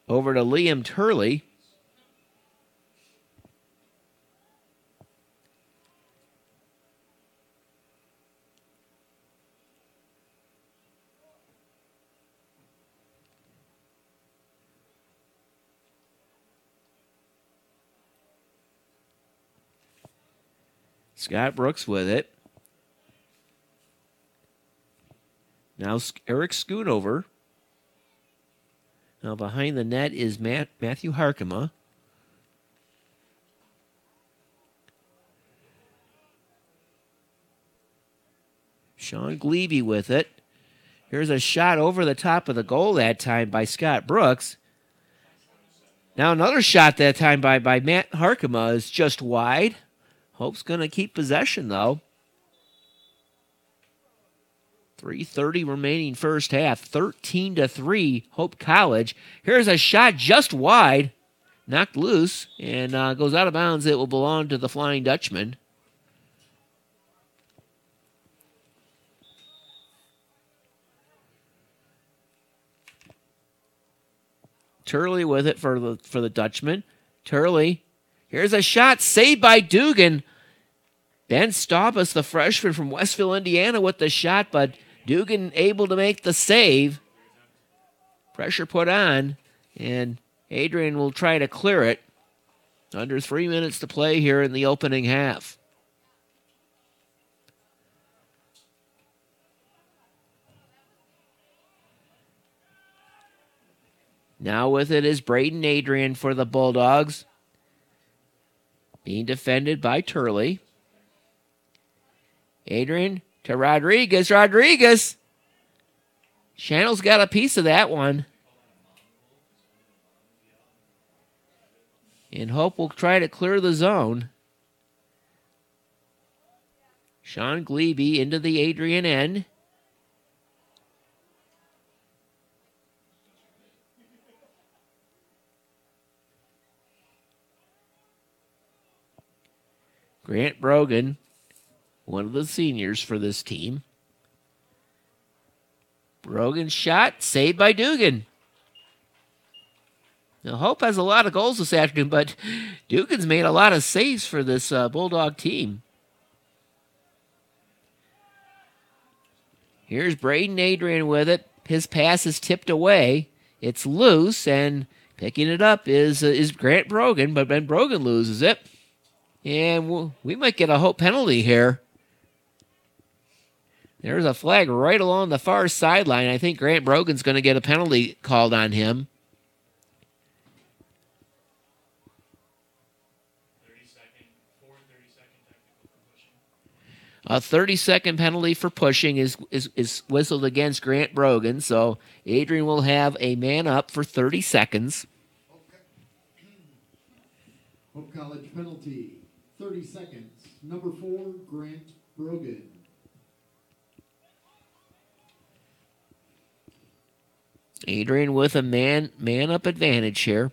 [SPEAKER 1] Over to Liam Turley. Scott Brooks with it. Now Eric Schoonover. Now behind the net is Matthew Harkema. Sean Glevey with it. Here's a shot over the top of the goal that time by Scott Brooks. Now another shot that time by Matt Harkema is just wide. Hope's going to keep possession, though. 3:30 remaining first half. 13-3, Hope College. Here's a shot just wide. Knocked loose and goes out of bounds. It will belong to the Flying Dutchman. Turley with it for the Dutchman. Turley. Here's a shot saved by Dugan. Ben Staubus, the freshman from Westville, Indiana, with the shot, but Dugan able to make the save. Pressure put on, and Adrian will try to clear it. Under 3 minutes to play here in the opening half. Now with it is Braden Adrian for the Bulldogs. Being defended by Turley. Adrian to Rodriguez. Rodriguez! Channel's got a piece of that one. And Hope will try to clear the zone. Sean Glebe into the Adrian end. Grant Brogan, one of the seniors for this team. Brogan's shot, saved by Dugan. Now, Hope has a lot of goals this afternoon, but Dugan's made a lot of saves for this Bulldog team. Here's Braden Adrian with it. His pass is tipped away. It's loose, and picking it up is Grant Brogan, but Ben Brogan loses it. And we might get a Hope penalty here. There's a flag right along the far sideline. I think Grant Brogan's going to get a penalty called on him. 30-second penalty for pushing is whistled against Grant Brogan, so Adrian will have a man up for 30 seconds.
[SPEAKER 2] Hope College penalty, 30 seconds. Number 4, Grant Brogan.
[SPEAKER 1] Adrian with a man up advantage here.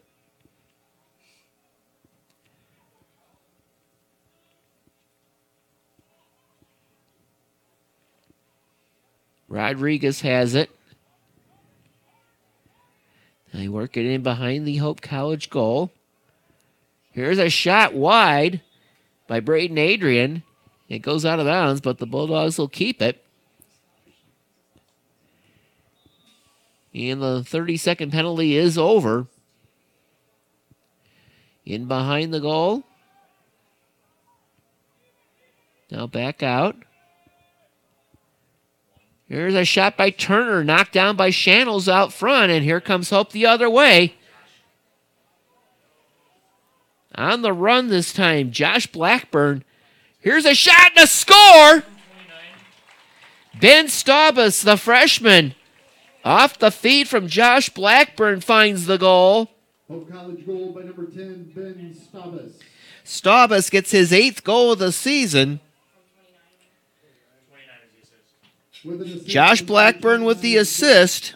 [SPEAKER 1] Rodriguez has it. They work it in behind the Hope College goal. Here's a shot wide by Braden Adrian. It goes out of bounds, but the Bulldogs will keep it. And the 30-second penalty is over. In behind the goal. Now back out. Here's a shot by Turner, knocked down by Shannels out front, and here comes Hope the other way. On the run this time, Josh Blackburn. Here's a shot and a score! Ben Staubus, the freshman, off the feed from Josh Blackburn, finds the goal.
[SPEAKER 2] Hope College goal by number 10, Ben Staubus.
[SPEAKER 1] Staubus gets his 8th goal of the season. Josh Blackburn with the assist.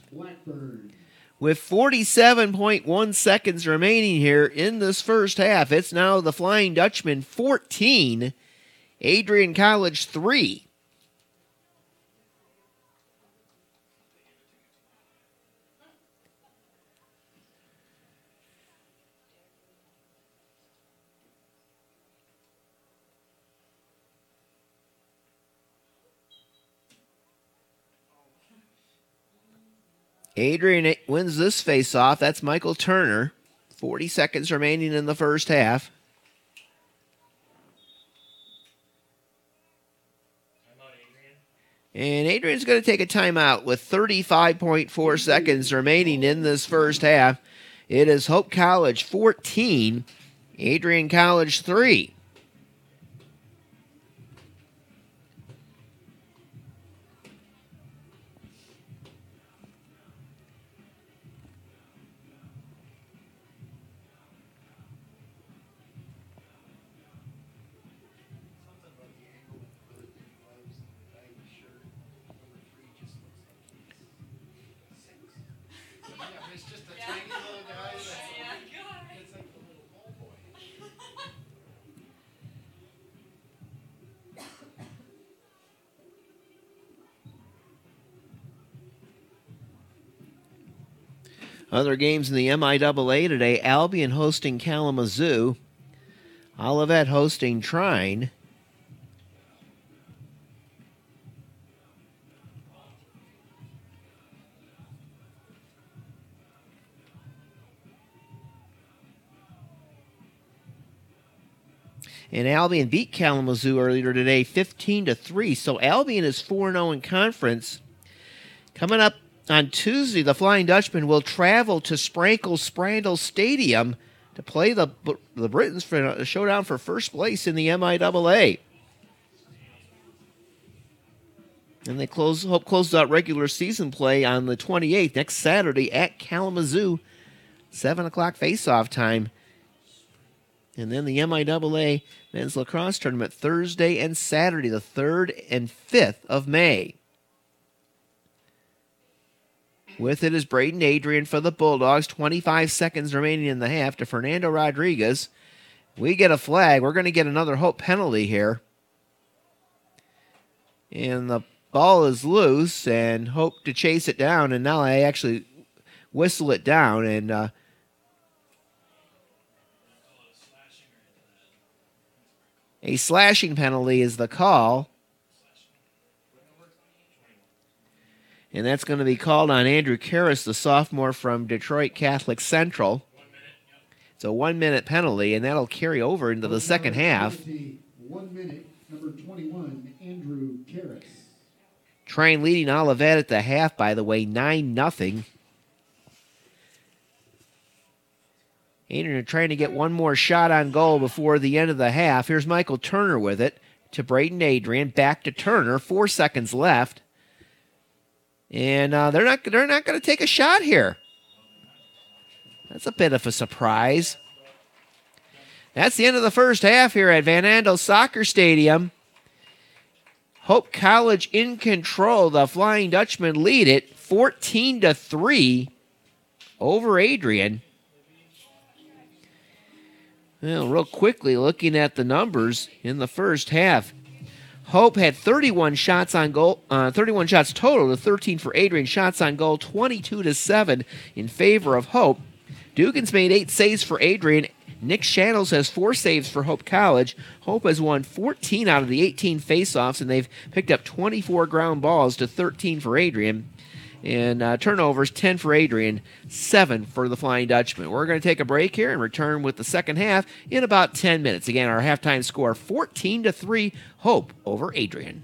[SPEAKER 1] With 47.1 seconds remaining here in this first half, it's now the Flying Dutchman 14, Adrian College 3. Adrian wins this face-off. That's Michael Turner. 40 seconds remaining in the first half. And Adrian's going to take a timeout with 35.4 seconds remaining in this first half. It is Hope College 14, Adrian College 3. Other games in the MIAA today, Albion hosting Kalamazoo, Olivet hosting Trine, and Albion beat Kalamazoo earlier today 15-3, so Albion is 4-0 in conference. Coming up on Tuesday, the Flying Dutchman will travel to Sprankle-Sprandel Stadium to play the Britons for a showdown for first place in the MIAA. And they Hope closes out regular season play on the 28th, next Saturday at Kalamazoo, 7 o'clock face-off time. And then the MIAA Men's Lacrosse Tournament Thursday and Saturday, the 3rd and 5th of May. With it is Braden Adrian for the Bulldogs. 25 seconds remaining in the half to Fernando Rodriguez. We get a flag. We're going to get another Hope penalty here. And the ball is loose, and Hope to chase it down, and now I actually whistle it down, and a slashing penalty is the call. And that's going to be called on Andrew Karras, the sophomore from Detroit Catholic Central. It's a 1-minute penalty, and that'll carry over into the second half.
[SPEAKER 2] 1 minute, number 21, Andrew Karras.
[SPEAKER 1] Train leading Olivet at the half, by the way, 9-0. Adrian trying to get one more shot on goal before the end of the half. Here's Michael Turner with it to Braden Adrian. Back to Turner. 4 seconds left. And they're not going to take a shot here. That's a bit of a surprise. That's the end of the first half here at Van Andel Soccer Stadium. Hope College in control. The Flying Dutchmen lead it 14-3 over Adrian. Well, real quickly, looking at the numbers in the first half, Hope had 31 shots on goal, 31 shots total to 13 for Adrian. Shots on goal, 22-7 in favor of Hope. Dugan's made 8 saves for Adrian. Nick Shannels has 4 saves for Hope College. Hope has won 14 out of the 18 faceoffs, and they've picked up 24 ground balls to 13 for Adrian. And turnovers, 10 for Adrian, 7 for the Flying Dutchman. We're going to take a break here and return with the second half in about 10 minutes. Again, our halftime score, 14-3, Hope over Adrian.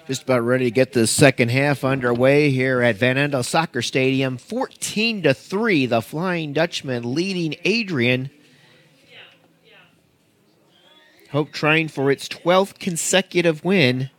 [SPEAKER 1] Just about ready to get the second half underway here at Van Andel Soccer Stadium. 14-3, the Flying Dutchman leading Adrian. Hope trying for its 12th consecutive win.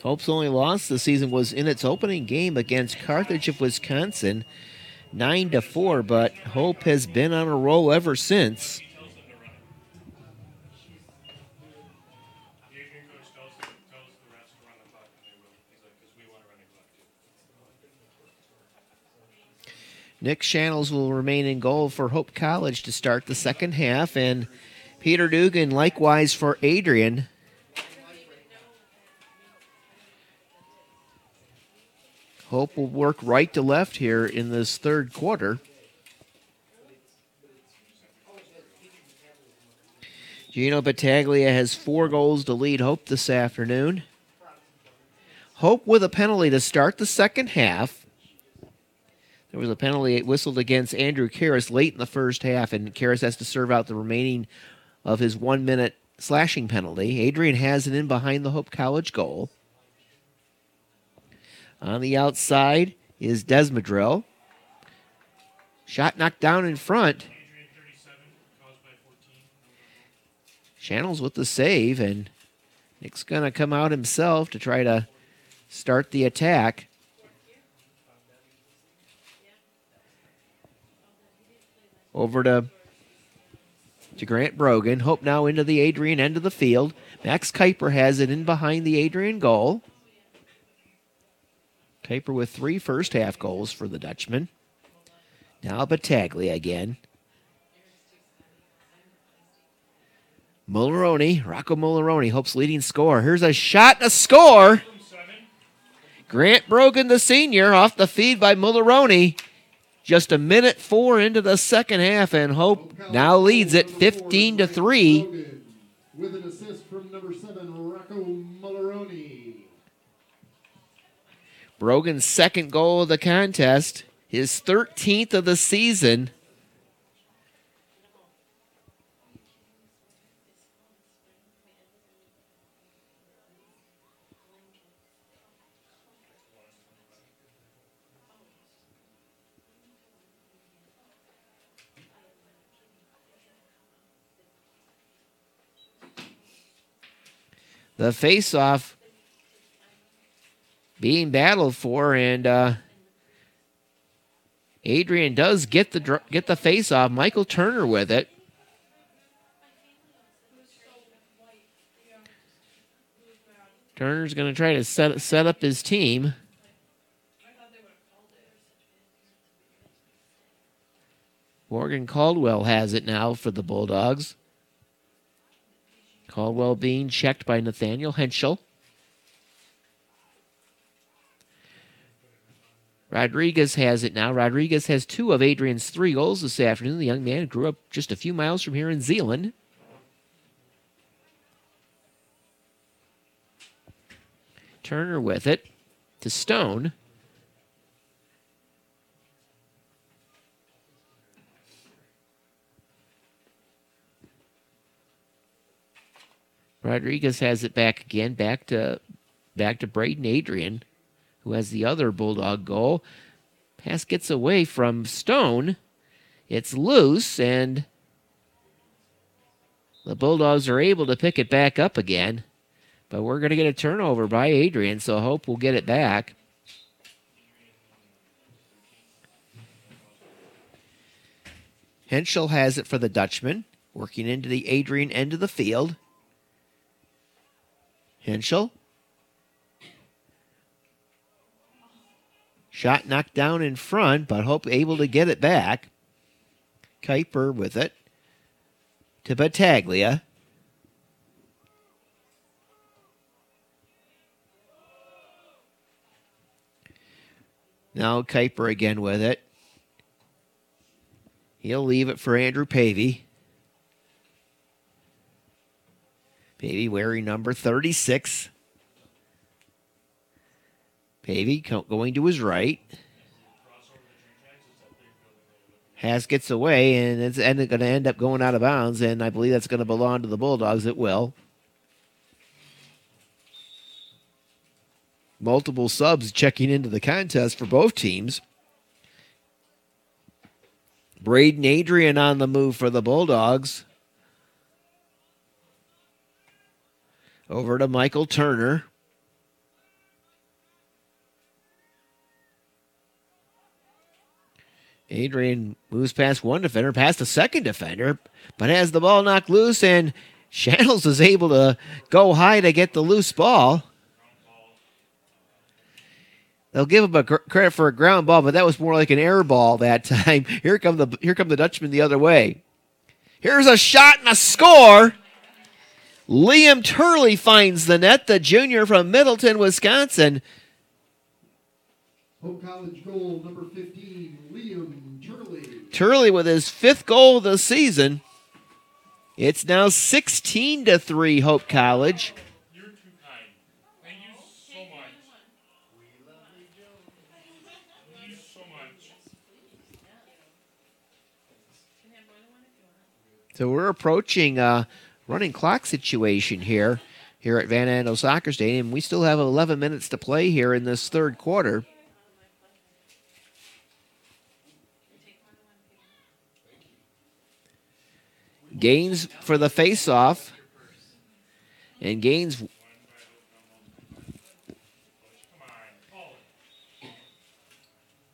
[SPEAKER 1] Hope's only loss this season was in its opening game against Carthage of Wisconsin, 9-4, but Hope has been on a roll ever since.
[SPEAKER 3] The Adrian coach tells the refs to run the clock, and they will. He's like, because we want to run the clock too.
[SPEAKER 1] Nick Shannels will remain in goal for Hope College to start the second half, and Peter Dugan likewise for Adrian. Hope will work right to left here in this third quarter. Gino Battaglia has 4 goals to lead Hope this afternoon. Hope with a penalty to start the second half. There was a penalty whistled against Andrew Karras late in the first half, and Karras has to serve out the remaining of his 1-minute slashing penalty. Adrian has it in behind the Hope College goal. On the outside is Desmadrill. Shot knocked down in front.
[SPEAKER 3] Adrian 37, caused by 14.
[SPEAKER 1] Shannels with the save, and Nick's going to come out himself to try to start the attack. Over to Grant Brogan. Hope now into the Adrian end of the field. Max Kuiper has it in behind the Adrian goal. Kuiper with 3 first-half goals for the Dutchman. Now Battaglia again. Mulleroni, Rocco Mulleroni, Hope's leading scorer. Here's a shot and a score. Grant Brogan, the senior, off the feed by Mulleroni. Just a minute 4 into the second half, and Hope now leads it 15-3.
[SPEAKER 2] With an assist from number 7, Rocco Mulleroni.
[SPEAKER 1] Brogan's second goal of the contest, his 13th of the season. The face-off being battled for, and Adrian does get the face-off. Michael Turner with it. Turner's going to try to set up his team. Morgan Caldwell has it now for the Bulldogs. Caldwell being checked by Nathaniel Henschel. Rodriguez has it now. Rodriguez has 2 of Adrian's 3 goals this afternoon. The young man grew up just a few miles from here in Zeeland. Turner with it to Stone. Rodriguez has it back again, back to Braden Adrian, who has the other Bulldog goal. Pass gets away from Stone. It's loose, and the Bulldogs are able to pick it back up again. But we're going to get a turnover by Adrian, so Hope will get it back. Henschel has it for the Dutchman, working into the Adrian end of the field. Henschel. Shot knocked down in front, but Hope able to get it back. Kuiper with it to Battaglia. Now Kuiper again with it. He'll leave it for Andrew Pavey. Pavey wearing number 36. Pavey going to his right. Haas gets away, and it's going to end up going out of bounds, and I believe that's going to belong to the Bulldogs. It will. Multiple subs checking into the contest for both teams. Braden Adrian on the move for the Bulldogs. Over to Michael Turner. Adrian moves past one defender, past the second defender, but has the ball knocked loose, and Shannels is able to go high to get the loose ball. They'll give him a credit for a ground ball, but that was more like an air ball that time. Here come the Dutchman the other way. Here's a shot and a score. Liam Turley finds the net, the junior from Middleton, Wisconsin.
[SPEAKER 2] Hope College goal number 15, Liam Turley.
[SPEAKER 1] Turley with his 5th goal of the season. It's now 16-3 Hope College.
[SPEAKER 3] You're too kind. Thank you so much. Thank you so much.
[SPEAKER 1] So we're approaching a running clock situation here at Van Andel Soccer Stadium. We still have 11 minutes to play here in this third quarter. Gaines for the face-off. And Gaines...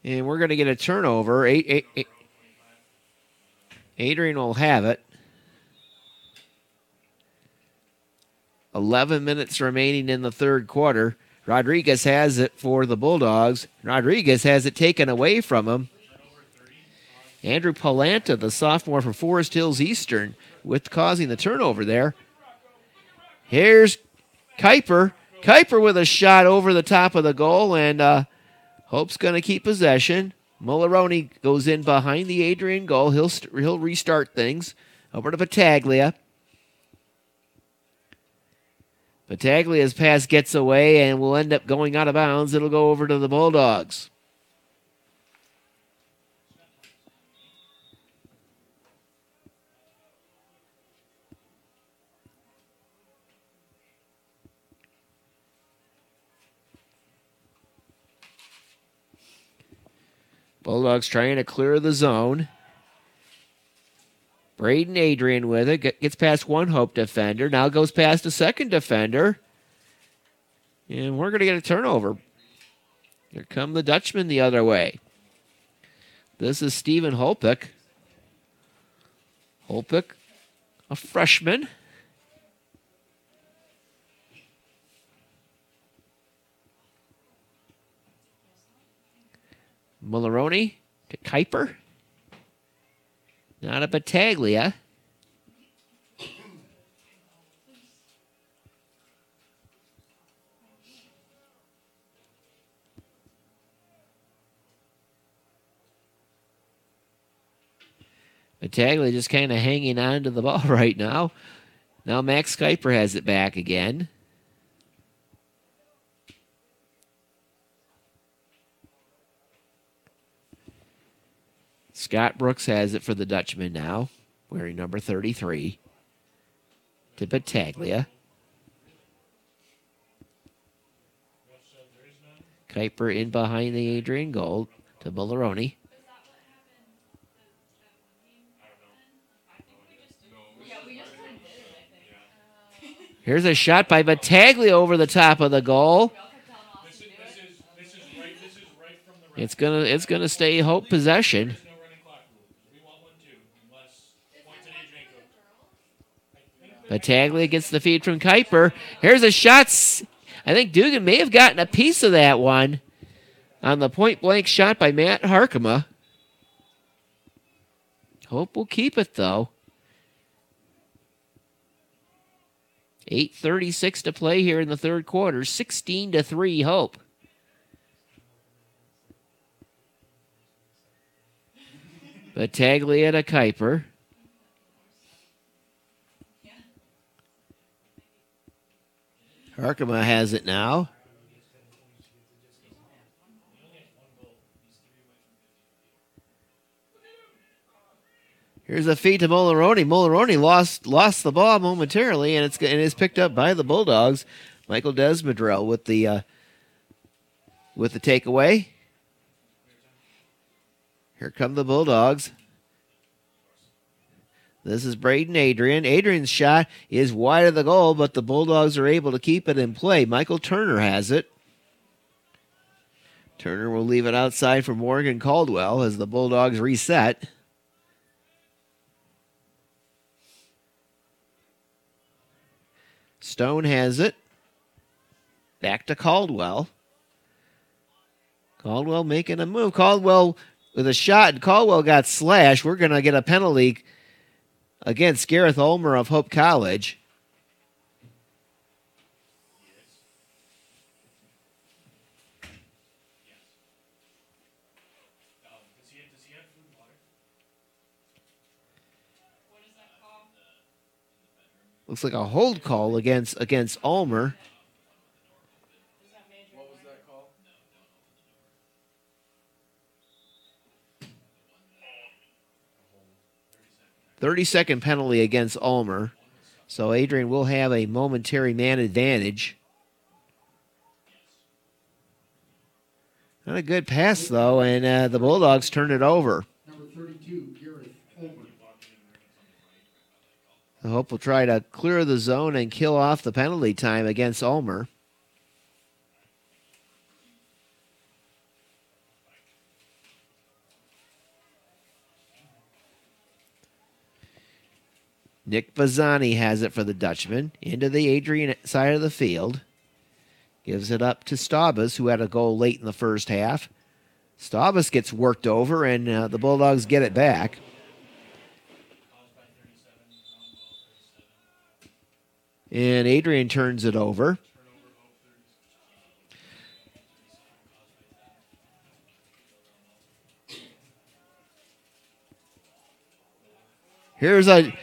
[SPEAKER 1] And we're going to get a turnover. Adrian will have it. 11 minutes remaining in the third quarter. Rodriguez has it for the Bulldogs. Rodriguez has it taken away from him. Andrew Palanta, the sophomore from Forest Hills Eastern, with causing the turnover there. Here's Kuiper. Kuiper with a shot over the top of the goal, and Hope's going to keep possession. Mulleroni goes in behind the Adrian goal. He'll restart things. Over to Battaglia. Battaglia's pass gets away and will end up going out of bounds. It'll go over to the Bulldogs. Bulldogs trying to clear the zone. Braden Adrian with it. Gets past one Hope defender. Now goes past a second defender. And we're going to get a turnover. Here come the Dutchmen the other way. This is Stephen Holpick. Holpick, a freshman. Mulleroni to Kuiper. Not a Battaglia. Battaglia just kind of hanging on to the ball right now. Now Max Kuiper has it back again. Scott Brooks has it for the Dutchman now, wearing number 33. To Battaglia. Kuiper in behind the Adrian goal to Mulleroni. Here's a shot by Battaglia over the top of the goal. It's gonna stay Hope possession. Battaglia gets the feed from Kuiper. Here's a shot. I think Dugan may have gotten a piece of that one on the point-blank shot by Matt Harkema. Hope will keep it, though. 8:36 to play here in the third quarter. 16-3 Hope. Battaglia to Kuiper. Harkema has it now. Here's a feed to Molaroni. Molaroni lost the ball momentarily, and it's picked up by the Bulldogs. Michael Desmadrell with the takeaway. Here come the Bulldogs. This is Braden Adrian. Adrian's shot is wide of the goal, but the Bulldogs are able to keep it in play. Michael Turner has it. Turner will leave it outside for Morgan Caldwell as the Bulldogs reset. Stone has it. Back to Caldwell. Caldwell making a move. Caldwell with a shot, and Caldwell got slashed. We're going to get a penalty against Gareth Ulmer of Hope College. Looks like a hold call against Ulmer.
[SPEAKER 5] What was that call?
[SPEAKER 1] 30-second penalty against Ulmer. So Adrian will have a momentary man advantage. Not a good pass, though, and the Bulldogs turned it over.
[SPEAKER 2] Number 32, Gareth Ulmer.
[SPEAKER 1] I hope we'll try to clear the zone and kill off the penalty time against Ulmer. Nick Bazzani has it for the Dutchman. Into the Adrian side of the field. Gives it up to Staubus, who had a goal late in the first half. Staubus gets worked over, and the Bulldogs get it back. And Adrian turns it over. Here's a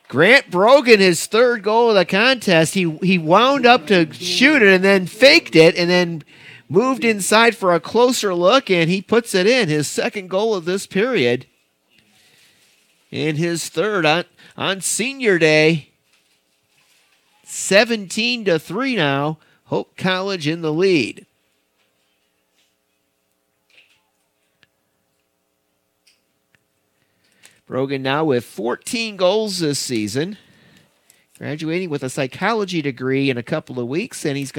[SPEAKER 1] Grant Brogan, his third goal of the contest. He wound up to shoot it and then faked it and then moved inside for a closer look, and he puts it in. His second goal of this period. And his third on senior day. 17-3 now. Hope College in the lead. Brogan now with 14 goals this season. Graduating with a psychology degree in a couple of weeks, and he's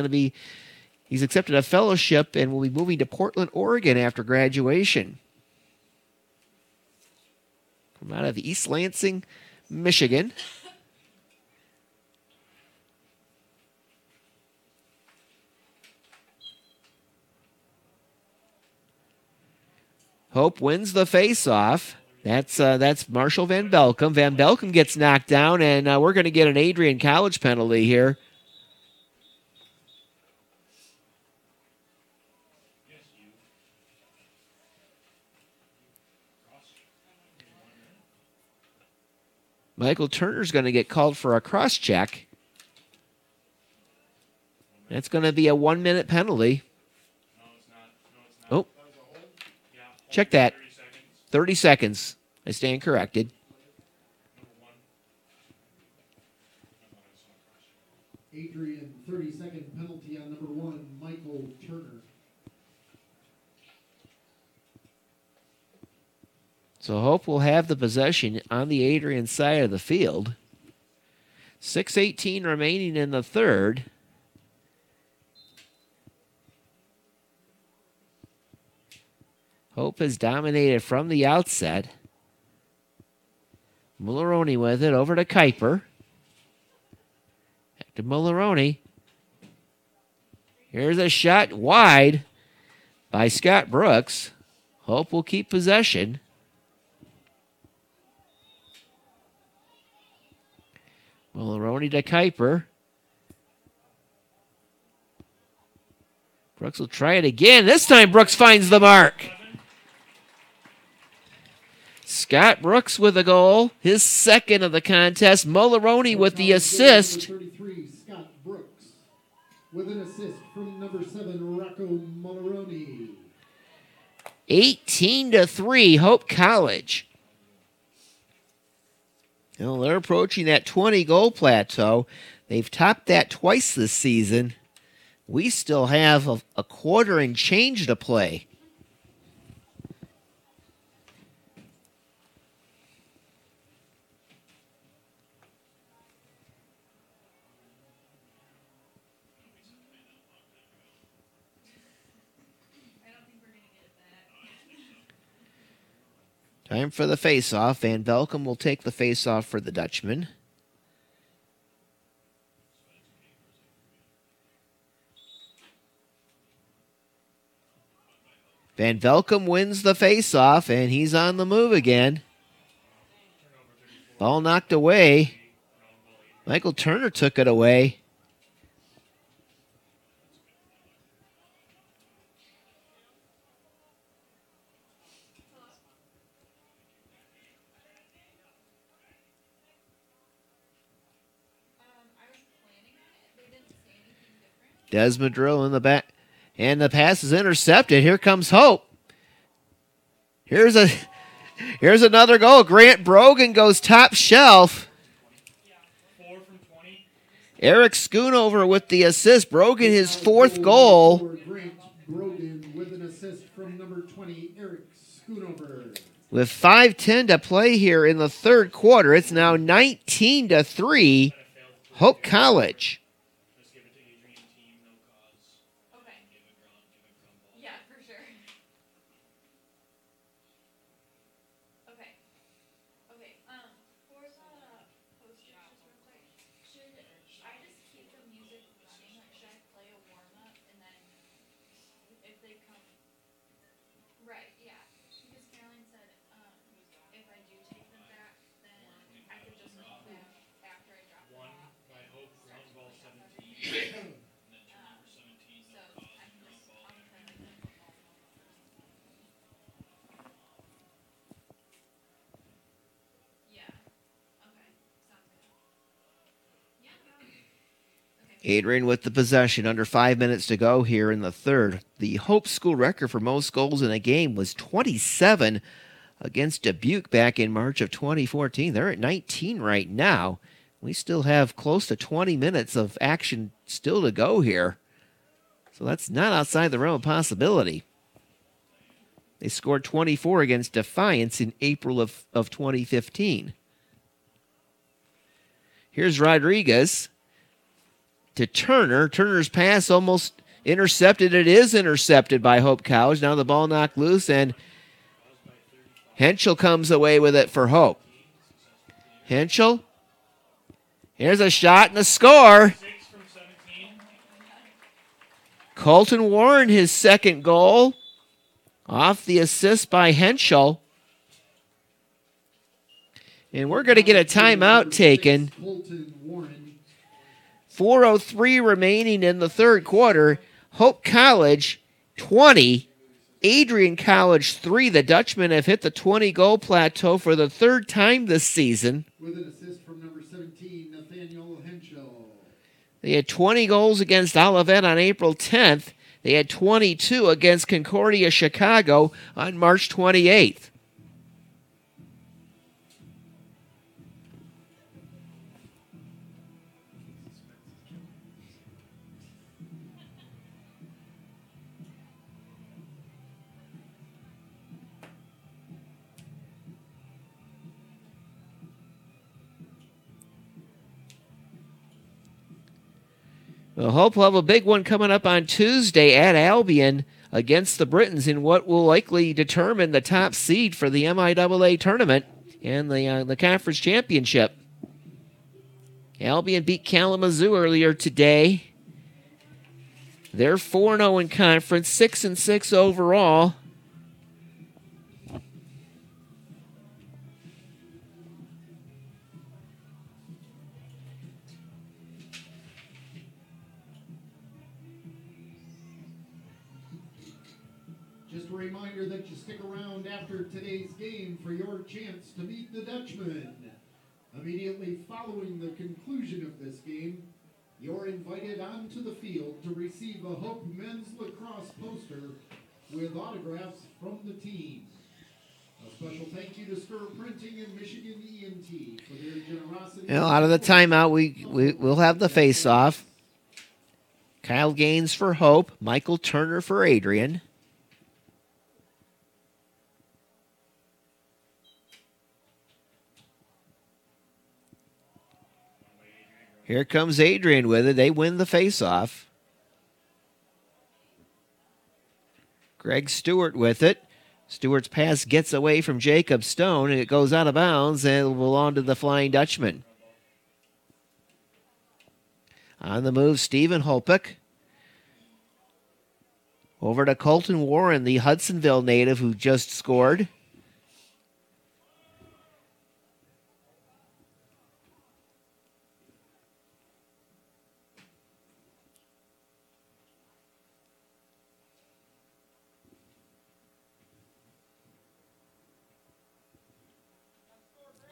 [SPEAKER 1] accepted a fellowship and will be moving to Portland, Oregon after graduation. From out of East Lansing, Michigan. Hope wins the face-off. That's Marshall Van Belkom. Van Belkom gets knocked down, and we're going to get an Adrian College penalty here. Michael Turner's going to get called for a cross-check. That's going to be a 1-minute penalty. Oh, check that. 30 seconds. I stand corrected.
[SPEAKER 2] Adrian, 30-second penalty on number 1, Michael Turner.
[SPEAKER 1] So Hope will have the possession on the Adrian side of the field. 6:18 remaining in the third. Hope has dominated from the outset. Mulleroni with it over to Kuiper. Back to Mulleroni. Here's a shot wide by Scott Brooks. Hope will keep possession. Mulleroni to Kuiper. Brooks will try it again. This time Brooks finds the mark. Scott Brooks with a goal, his second of the contest. Mulleroni with the assist.
[SPEAKER 2] Number 33, Scott Brooks, with an assist from number 7, Rocco Mulleroni.
[SPEAKER 1] 18-3, Hope College. Well, they're approaching that 20-goal plateau. They've topped that twice this season. We still have a quarter and change to play. Time for the face-off. Van Velkum will take the face-off for the Dutchman. Van Velkum wins the face-off, and he's on the move again. Ball knocked away. Michael Turner took it away. Desmadrill in the back. And the pass is intercepted. Here comes Hope. Here's another goal. Grant Brogan goes top shelf.
[SPEAKER 3] 4 from 20.
[SPEAKER 1] Eric Schoonover with the assist. Brogan his fourth goal.
[SPEAKER 2] Grant Brogan with an assist from number 20, Eric Schoonover.
[SPEAKER 1] With 5:10 to play here in the third quarter, it's now 19-3, Hope College.
[SPEAKER 3] Just give it to Adrian team, no cause.
[SPEAKER 4] Okay.
[SPEAKER 3] Give it ground ball.
[SPEAKER 4] Yeah, for sure. Okay. Okay. For the posters, just real quick, should I just keep the music running? Like, should I play a warm up and then if they come? Right. Yeah. Because Caroline said, if I do take them back, then I could just come back after I drop them
[SPEAKER 3] 1
[SPEAKER 4] off.
[SPEAKER 3] by Hope, ground ball 17. And then turnover 17,
[SPEAKER 4] So
[SPEAKER 3] no cause,
[SPEAKER 4] I can
[SPEAKER 3] ground
[SPEAKER 4] just,
[SPEAKER 3] ball.
[SPEAKER 4] I'll play like the football first. Yeah. Okay. Sounds good. Yeah. Okay.
[SPEAKER 1] Adrian with the possession. Under 5 minutes to go here in the third. The Hope School record for most goals in a game was 27 against Dubuque back in March of 2014. They're at 19 right now. We still have close to 20 minutes of action still to go here. So that's not outside the realm of possibility. They scored 24 against Defiance in April of 2015. Here's Rodriguez to Turner. Turner's pass almost intercepted. It is intercepted by Hope College. Now the ball knocked loose, and Henschel comes away with it for Hope. Henschel. Here's a shot and a score.
[SPEAKER 3] 6 from 17.
[SPEAKER 1] Colton Warren, his second goal. Off the assist by Henschel. And we're going to get a timeout taken.
[SPEAKER 2] Colton Warren.
[SPEAKER 1] 4:03 remaining in the third quarter. Hope College 20. Adrian College 3. The Dutchmen have hit the 20-goal plateau for the third time this season.
[SPEAKER 2] With an assist from number 17, Nathaniel Henschel.
[SPEAKER 1] They had 20 goals against Olivet on April 10th. They had 22 against Concordia Chicago on March 28th. Well, Hope will have a big one coming up on Tuesday at Albion against the Britons in what will likely determine the top seed for the MIAA tournament and the conference championship. Albion beat Kalamazoo earlier today. They're 4-0 in conference, 6-6 overall.
[SPEAKER 2] Just a reminder that you stick around after today's game for your chance to meet the Dutchmen. Immediately following the conclusion of this game, you're invited onto the field to receive a Hope men's lacrosse poster with autographs from the team. A special thank you to Stir Printing and Michigan ENT for their generosity.
[SPEAKER 1] Well, out of the timeout, we'll have the face-off. Kyle Gaines for Hope. Michael Turner for Adrian. Here comes Adrian with it. They win the face-off. Greg Stewart with it. Stewart's pass gets away from Jacob Stone, and it goes out of bounds, and it will belong to the Flying Dutchman. On the move, Stephen Holpick. Over to Colton Warren, the Hudsonville native who just scored.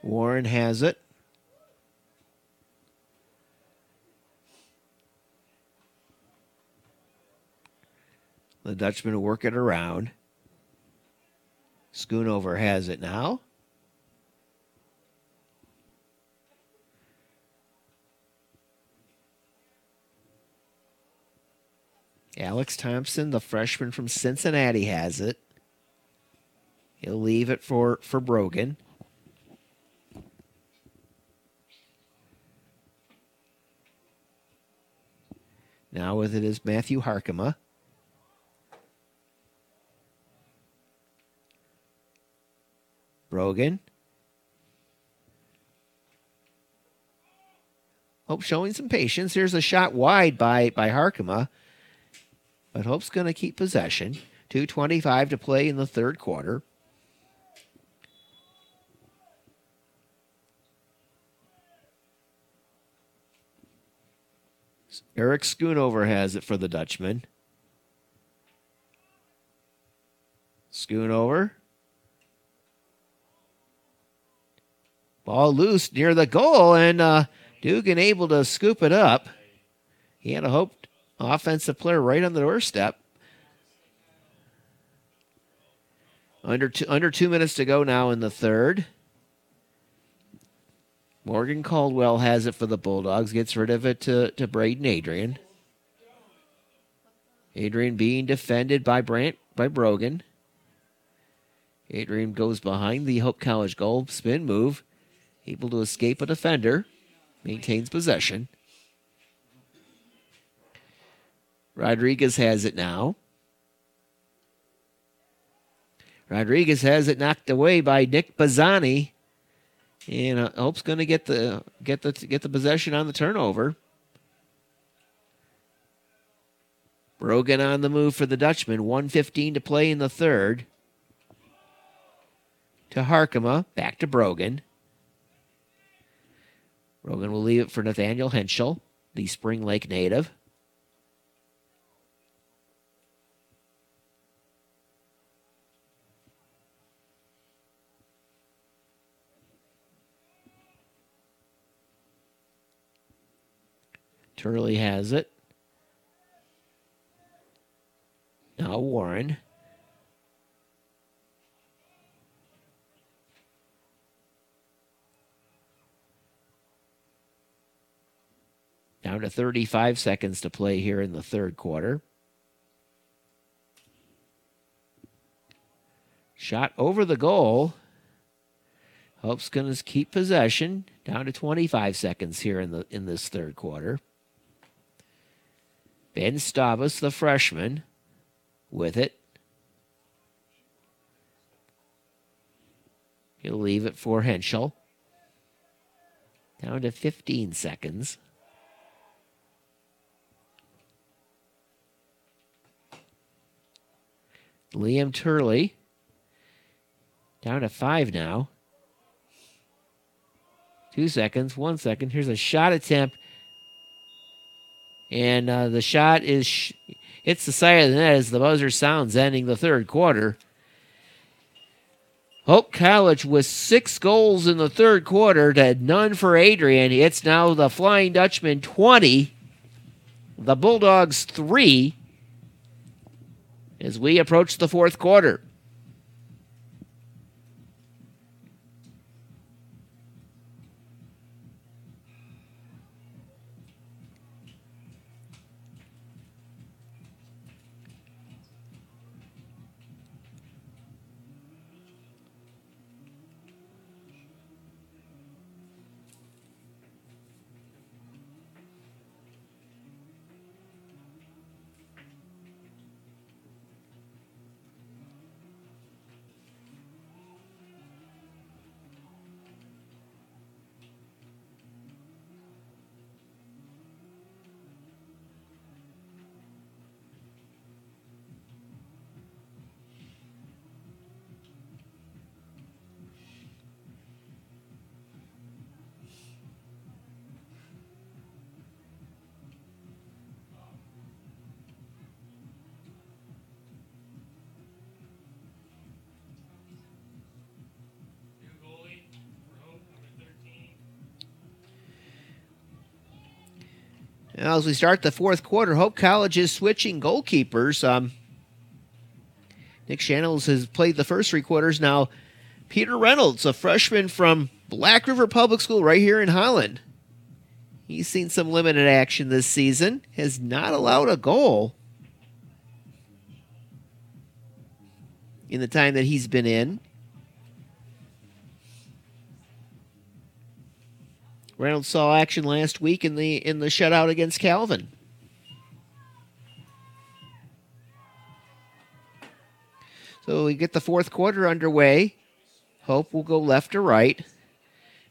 [SPEAKER 1] Warren has it. The Dutchman will work it around. Schoonover has it now. Alex Thompson, the freshman from Cincinnati, has it. He'll leave it for Brogan. Now with it is Matthew Harkema. Brogan. Hope showing some patience. Here's a shot wide by Harkema. But Hope's going to keep possession. 2:25 to play in the third quarter. Eric Schoonover has it for the Dutchman. Schoonover. Ball loose near the goal, and Dugan able to scoop it up. He had a Hope offensive player right on the doorstep. Under 2 minutes to go now in the third. Morgan Caldwell has it for the Bulldogs. Gets rid of it to Braden Adrian. Adrian being defended by Brogan. Adrian goes behind the Hope College goal. Spin move. Able to escape a defender. Maintains possession. Rodriguez has it now. Rodriguez has it knocked away by Nick Bazzani. And Hope's going to get the possession on the turnover. Brogan on the move for the Dutchman. 1:15 to play in the third. To Harkema. Back to Brogan. Brogan will leave it for Nathaniel Henschel, the Spring Lake native. Turley has it. Now Warren. Down to 35 seconds to play here in the third quarter. Shot over the goal. Hope's going to keep possession. Down to 25 seconds here in this third quarter. Ben Stavas, the freshman, with it. He'll leave it for Henschel. Down to 15 seconds. Liam Turley. Down to 5 now. 2 seconds, 1 second. Here's a shot attempt. And the shot hits the side of the net as the buzzer sounds, ending the third quarter. Hope College with 6 goals in the third quarter to none for Adrian. It's now the Flying Dutchman 20, the Bulldogs 3, as we approach the fourth quarter. Now, as we start the fourth quarter, Hope College is switching goalkeepers. Nick Shannels has played the first 3 quarters. Now, Peter Reynolds, a freshman from Black River Public School right here in Holland. He's seen some limited action this season, has not allowed a goal in the time that he's been in. Reynolds saw action last week in the shutout against Calvin. So we get the fourth quarter underway. Hope will go left to right.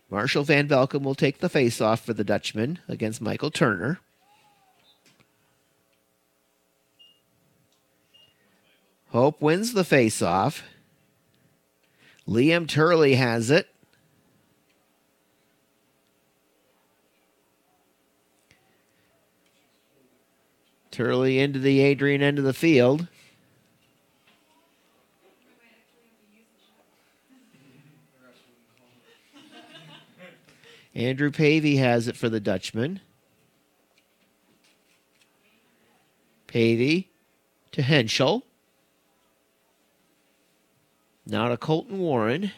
[SPEAKER 1] Marshall Van Velken will take the faceoff for the Dutchman against Michael Turner. Hope wins the faceoff. Liam Turley has it. Turley into the Adrian end of the field. Andrew Pavey has it for the Dutchman. Pavey to Henschel. Now to Colton Warren.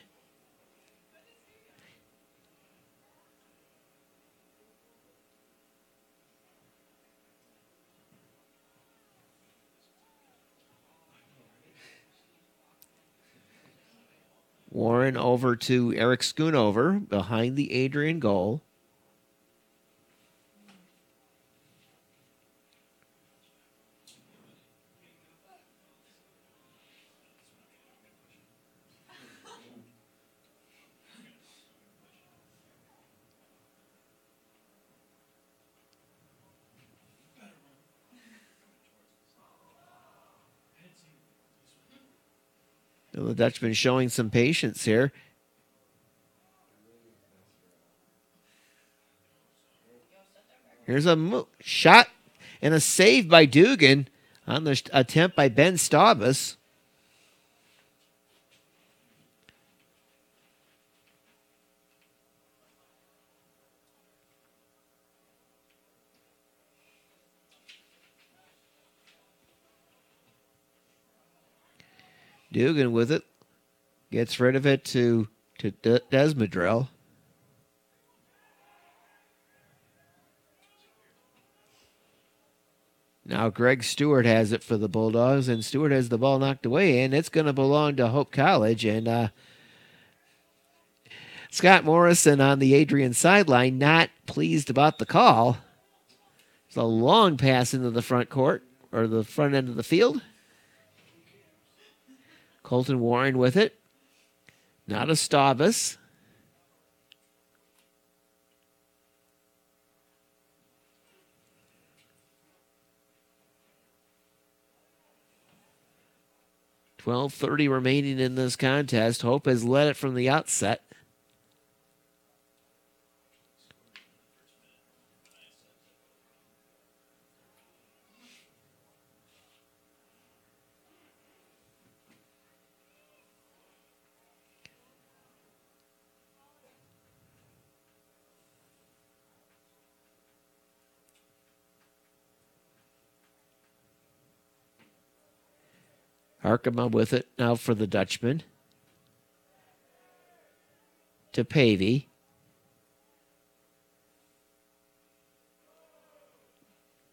[SPEAKER 1] Warren over to Eric Schoonover behind the Adrian goal. The Dutchman showing some patience here. Here's a shot and a save by Dugan on the attempt by Ben Staubus. Dugan with it. Gets rid of it to Desmadrell. Now Greg Stewart has it for the Bulldogs, and Stewart has the ball knocked away, and it's going to belong to Hope College. And Scott Morrison on the Adrian sideline, not pleased about the call. It's a long pass into the front court, or the front end of the field. Colton Warren with it. Not a Staubus. .12:30 remaining in this contest. Hope has led it from the outset. Arkema with it now for the Dutchman. To Pavey.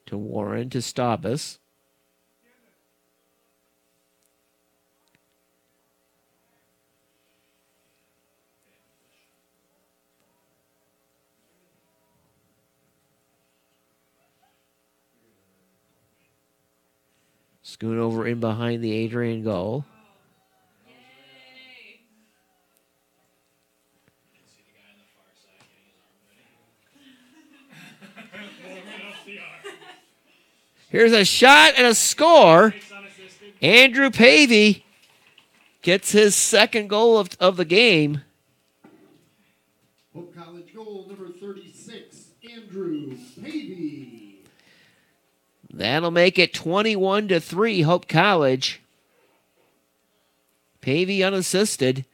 [SPEAKER 1] To Warren, to Staubus. Schoonover in behind the Adrian goal.
[SPEAKER 4] Yay!
[SPEAKER 1] Here's a shot and a score. Andrew Pavey gets his second goal of the game.
[SPEAKER 2] Hope College goal number 36, Andrew Pavey.
[SPEAKER 1] That'll make it 21-3, Hope College. Pavey unassisted.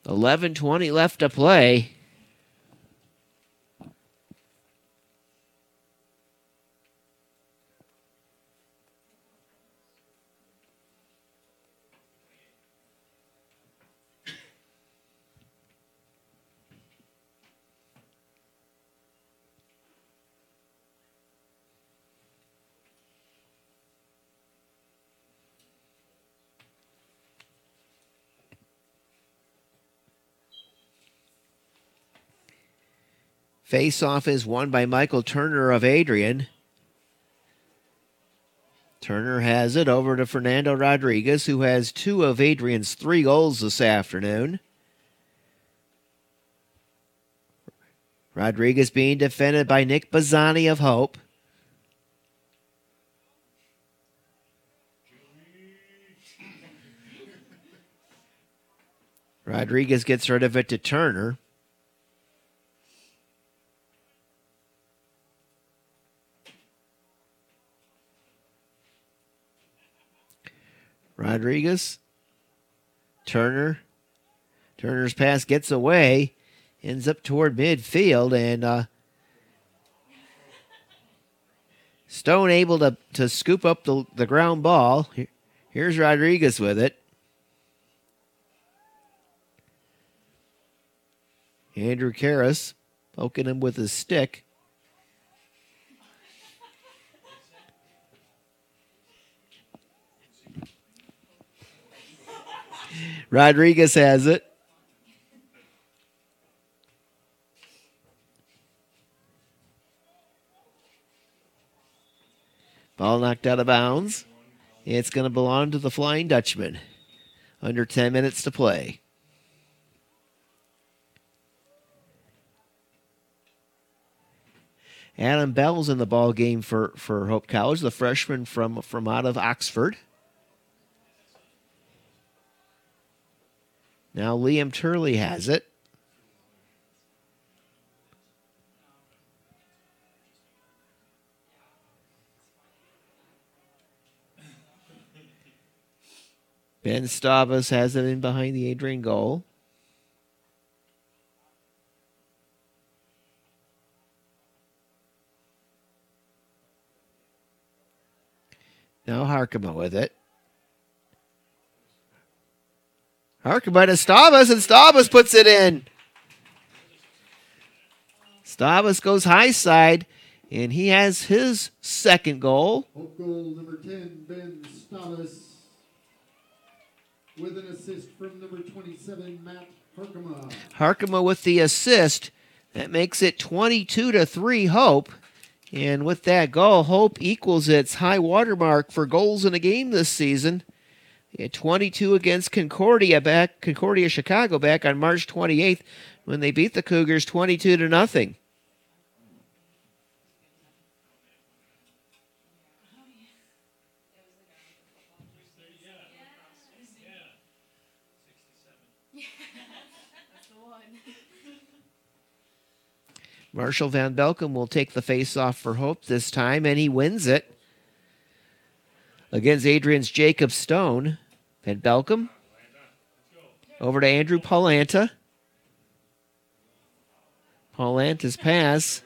[SPEAKER 1] 11:20 left to play. Face-off is won by Michael Turner of Adrian. Turner has it over to Fernando Rodriguez, who has 2 of Adrian's 3 goals this afternoon. Rodriguez being defended by Nick Bazzani of Hope. Rodriguez gets rid of it to Turner. Rodriguez. Turner. Turner's pass gets away. Ends up toward midfield. And Stone able to scoop up the ground ball. Here's Rodriguez with it. Andrew Karras poking him with his stick. Rodriguez has it. Ball knocked out of bounds. It's going to belong to the Flying Dutchman. Under 10 minutes to play. Adam Bell's in the ball game for Hope College, the freshman from out of Oxford. Now Liam Turley has it. Ben Stavas has it in behind the Adrian goal. Now Harkema with it. Harkema to Stavas, and Stavas puts it in. Stavas goes high side, and he has his second goal.
[SPEAKER 2] Hope goal number 10, Ben Stavas, with an assist from number 27, Matt Harkema.
[SPEAKER 1] Harkema with the assist. That makes it 22-3 Hope. And with that goal, Hope equals its high watermark for goals in a game this season. They had 22 against Concordia Chicago back on March 28th when they beat the Cougars 22-0. Marshall Van Belkom will take the face-off for Hope this time, and he wins it against Adrian's Jacob Stone. Van Belkom over to Andrew Palanta. Palanta's pass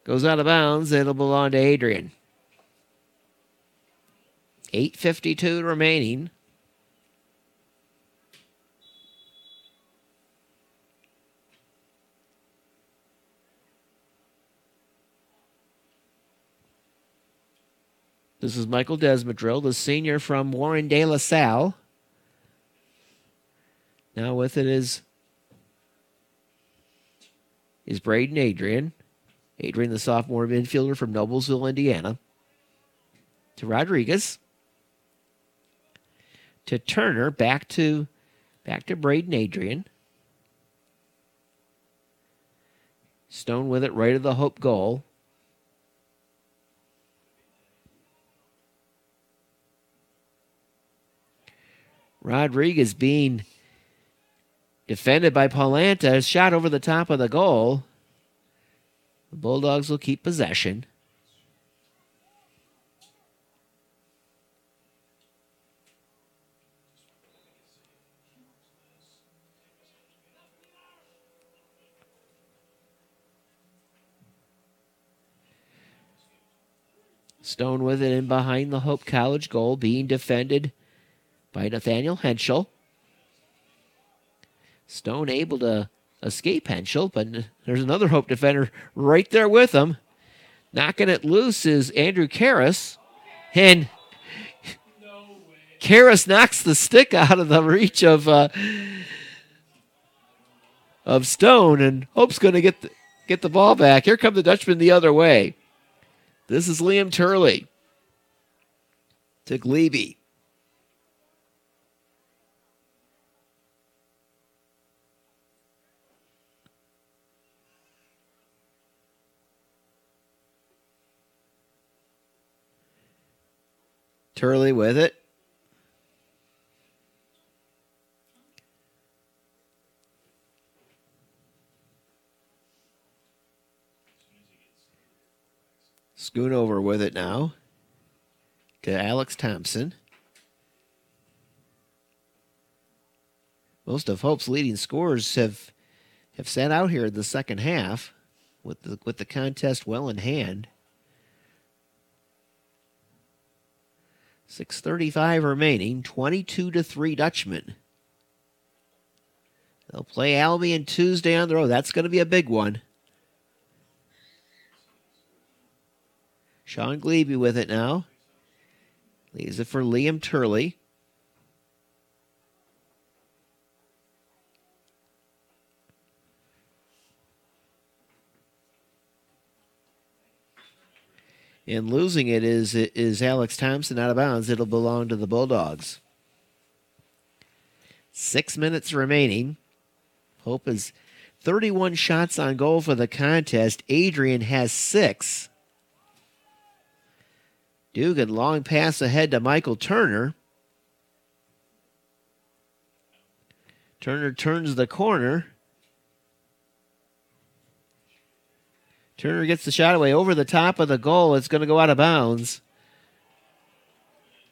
[SPEAKER 1] goes out of bounds. It'll belong to Adrian. 8:52 remaining. This is Michael Desmadrill, the senior from Warren De La Salle. Now with it is Braden Adrian. Adrian, the sophomore midfielder from Noblesville, Indiana. To Rodriguez. To Turner, back to Braden Adrian. Stone with it right of the Hope goal. Rodriguez being defended by Palanta. Shot over the top of the goal. The Bulldogs will keep possession. Stone with it in behind the Hope College goal, being defended by Nathaniel Henschel. Stone able to escape Henschel, but there's another Hope defender right there with him. Knocking it loose is Andrew Karras, and Karras knocks the stick out of the reach of of Stone, and Hope's going to get the ball back. Here come the Dutchmen the other way. This is Liam Turley to Glebe. Turley with it. Schoonover with it now to Alex Thompson. Most of Hope's leading scorers have sat out here in the second half with the contest well in hand. 6:35 remaining, 22-3 Dutchmen. They'll play Albion Tuesday on the road. That's going to be a big one. Sean Glebe with it now. Leaves it for Liam Turley. And losing it is Alex Thompson out of bounds. It'll belong to the Bulldogs. 6 minutes remaining. Hope is 31 shots on goal for the contest. Adrian has 6. Dugan, long pass ahead to Michael Turner. Turner turns the corner. Turner gets the shot away over the top of the goal. It's going to go out of bounds.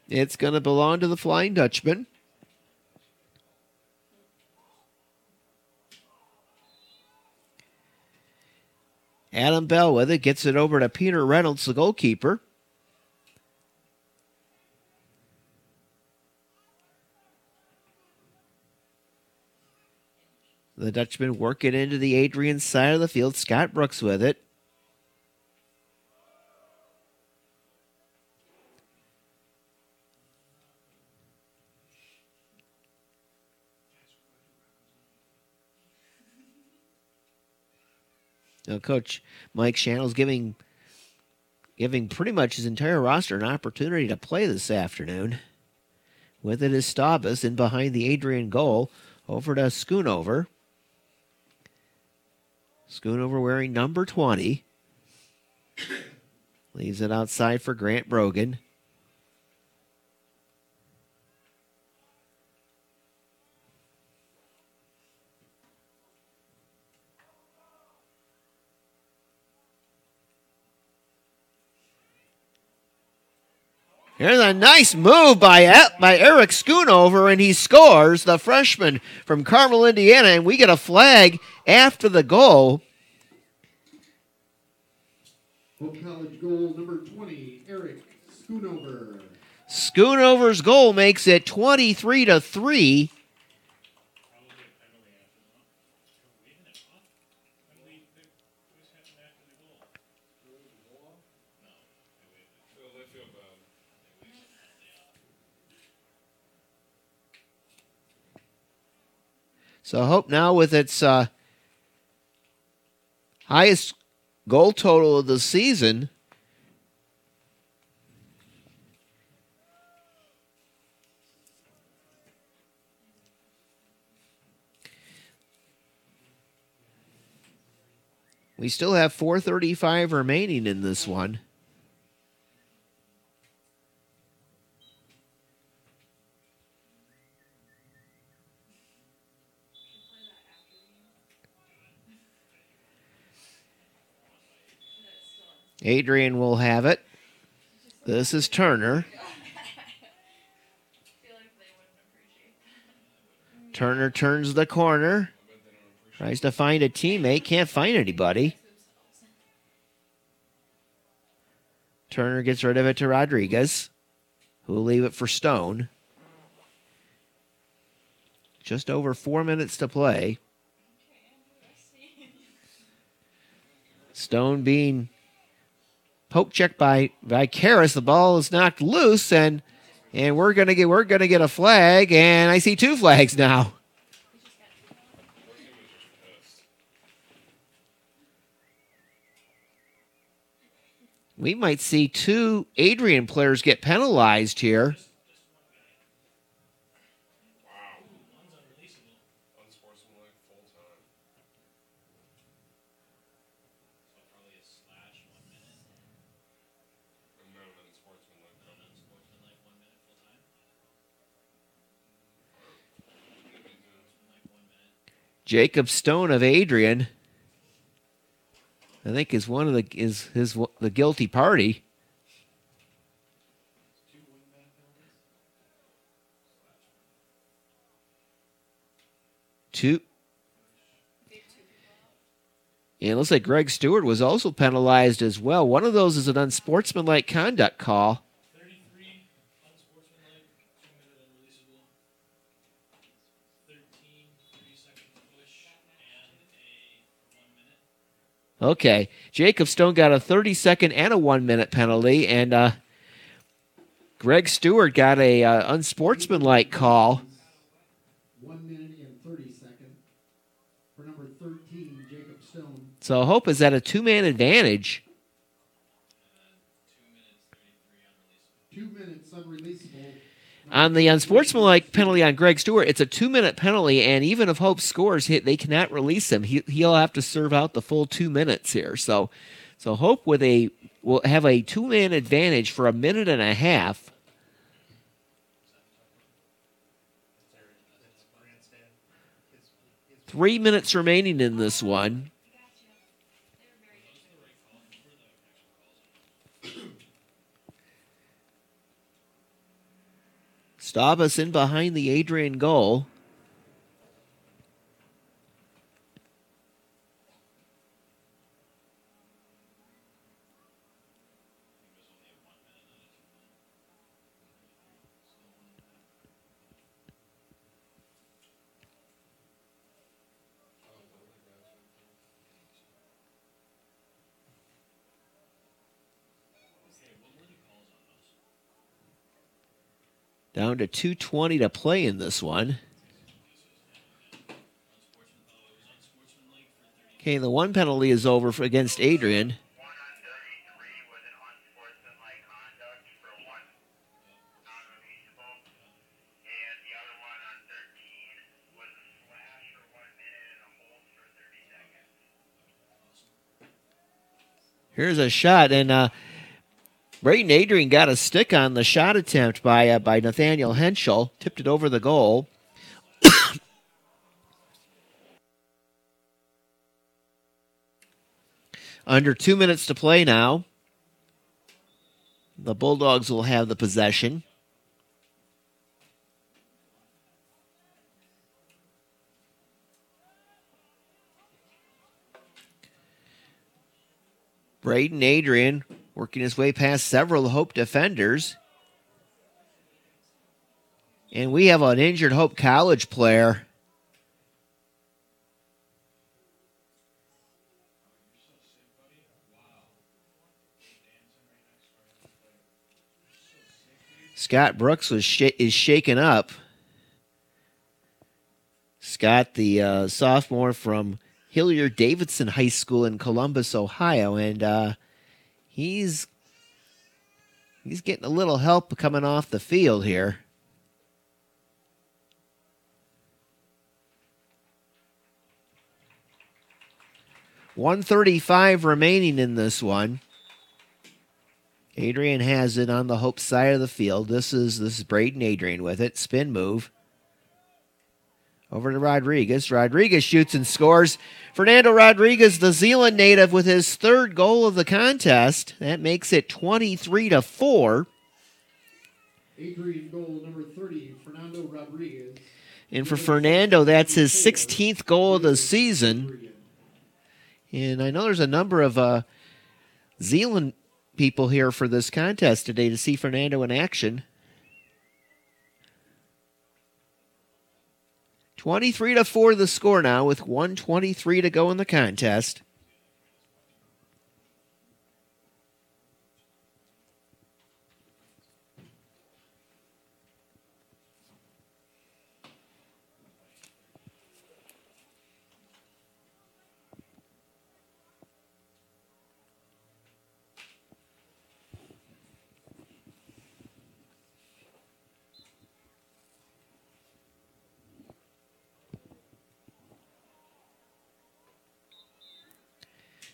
[SPEAKER 1] It's going to belong to the Flying Dutchman. Adam Bell with it. Gets it over to Peter Reynolds, the goalkeeper. The Dutchman work it into the Adrian side of the field. Scott Brooks with it. Now, Coach Mike Shannell's giving pretty much his entire roster an opportunity to play this afternoon. With it is Staubus in behind the Adrian goal. Over to Schoonover. Schoonover wearing number 20. Leaves it outside for Grant Brogan. Here's a nice move by Eric Schoonover, and he scores, the freshman from Carmel, Indiana, and we get a flag after the goal.
[SPEAKER 2] Hope College goal number 20, Eric Schoonover.
[SPEAKER 1] Schoonover's goal makes it 23-3. So Hope now with its highest goal total of the season. We still have 4:35 remaining in this one. Adrian will have it. This is Turner. Turner turns the corner. Tries to find a teammate. Can't find anybody. Turner gets rid of it to Rodriguez, who will leave it for Stone. Just over 4 minutes to play. Stone being poke checked by Karras. The ball is knocked loose, and we're gonna get a flag, and I see 2 flags now. We might see two Adrian players get penalized here.
[SPEAKER 3] Wow. One's unreleasable. Unsportsmanlike full time. So probably a slash 1 minute. And then an unsportsmanlike. And an unsportsmanlike 1 minute full time. Unsportsmanlike 1 minute.
[SPEAKER 1] Jacob Stone of Adrian, I think, is one of the guilty party. Two. And it looks like Greg Stewart was also penalized as well. One of those is an unsportsmanlike conduct call.
[SPEAKER 3] 33 unsportsmanlike, 2 minute unreleasable. 13 3-second push and a 1 minute.
[SPEAKER 1] Okay. Jacob Stone got a 30-second and a 1 minute penalty, and Greg Stewart got a unsportsmanlike call.
[SPEAKER 2] 1 minute and 30 seconds for number 13, Jacob Stone.
[SPEAKER 1] So Hope is at a 2-man advantage.
[SPEAKER 3] 2 minutes 33 unreleasable.
[SPEAKER 2] 2 minutes unreleasable.
[SPEAKER 1] On the unsportsmanlike penalty on Greg Stewart, it's a 2-minute penalty, and even if Hope scores, they cannot release him. He'll have to serve out the full 2 minutes here. So Hope will have a 2-man advantage for a minute and a half. Three minutes remaining in this one. Stavas in behind the Adrian goal. Down to 2:20 to play in this one. Okay, the one penalty is over against Adrian.
[SPEAKER 5] One on 33 was an unsportsmanlike conduct for one non-releasable, and the other one on 13 was a slash for 1 minute and a hold for 30 seconds.
[SPEAKER 1] Here's a shot, and Brayton Adrian got a stick on the shot attempt by Nathaniel Henschel, tipped it over the goal. Under 2 minutes to play now. The Bulldogs will have the possession. Brayton Adrian working his way past several Hope defenders. And we have an injured Hope College player. Scott Brooks is shaken up. Scott, the sophomore from Hilliard Davidson High School in Columbus, Ohio, and he's getting a little help coming off the field here. .135 remaining in this one. Adrian has it on the Hope side of the field. This is Brayton Adrian with it. Spin move. Over to Rodriguez. Rodriguez shoots and scores. Fernando Rodriguez, the Zeeland native, with his third goal of the contest. That makes it 23-4.
[SPEAKER 2] Adrian goal number 30, Fernando Rodriguez.
[SPEAKER 1] And for Fernando, that's his 16th goal of the season. And I know there's a number of Zeeland people here for this contest today to see Fernando in action. 23-4 the score now with 1:23 to go in the contest.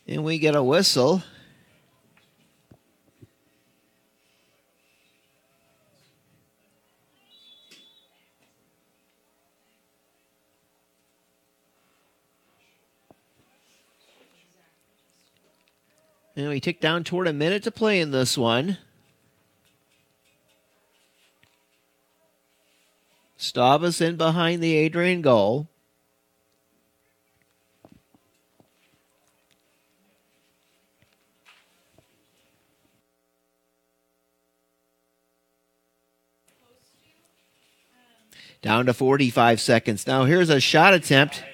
[SPEAKER 1] And we get a whistle. And we tick down toward a minute to play in this one. Stavas in behind the Adrian goal. Down to 45 seconds. Now here's a shot attempt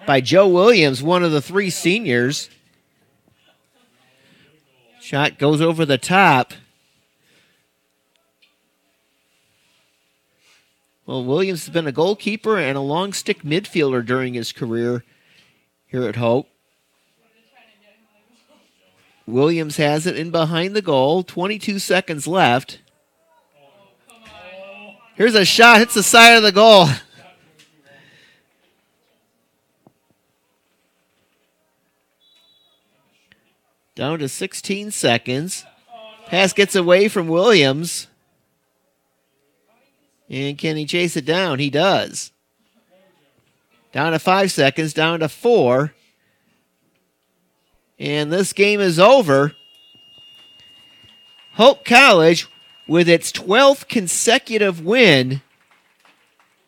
[SPEAKER 1] by Joe Williams, one of the three seniors. Shot goes over the top. Well, Williams has been a goalkeeper and a long stick midfielder during his career here at Hope. Williams has it in behind the goal. 22 seconds left. Here's a shot. Hits the side of the goal. Down to 16 seconds. Pass gets away from Williams. And can he chase it down? He does. Down to 5 seconds. Down to 4. And this game is over. Hope College, with its 12th consecutive win,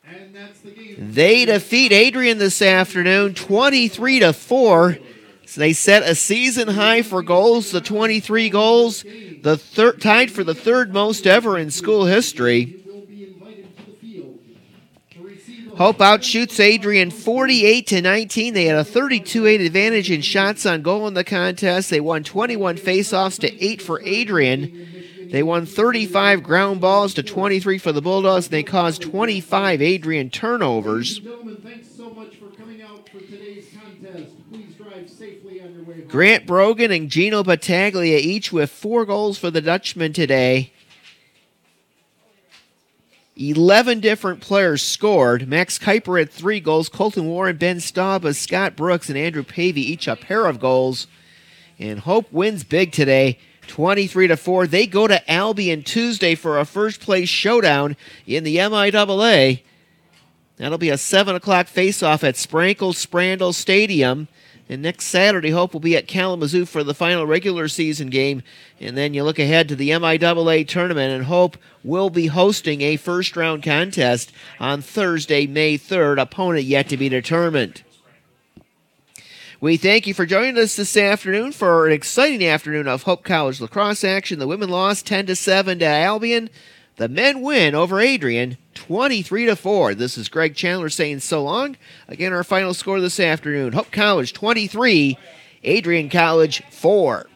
[SPEAKER 2] And that's the game.
[SPEAKER 1] they defeat Adrian this afternoon 23-4. So they set a season high for goals, the 23 goals, the tied for the third most ever in school history.
[SPEAKER 2] You will be invited to the field to receive a
[SPEAKER 1] Hope outshoots Adrian 48-19. They had a 32-8 advantage in shots on goal in the contest. They won 21 faceoffs to 8 for Adrian. They won 35 ground balls to 23 for the Bulldogs. They caused 25 Adrian turnovers.
[SPEAKER 2] Gentlemen, thanks so much for coming out for today's contest. Please drive safely on your way home.
[SPEAKER 1] Grant Brogan and Gino Battaglia each with 4 goals for the Dutchmen today. 11 different players scored. Max Kuiper had 3 goals. Colton Warren, Ben Staubas, Scott Brooks, and Andrew Pavey each a pair of goals. And Hope wins big today, 23-4. They go to Albion Tuesday for a first-place showdown in the MIAA. That'll be a 7 o'clock face-off at Sprankle-Sprandel Stadium. And next Saturday, Hope will be at Kalamazoo for the final regular season game. And then you look ahead to the MIAA tournament, and Hope will be hosting a first-round contest on Thursday, May 3rd. Opponent yet to be determined. We thank you for joining us this afternoon for an exciting afternoon of Hope College lacrosse action. The women lost 10-7 to Albion. The men win over Adrian 23-4. This is Greg Chandler saying so long. Again, our final score this afternoon: Hope College 23, Adrian College 4.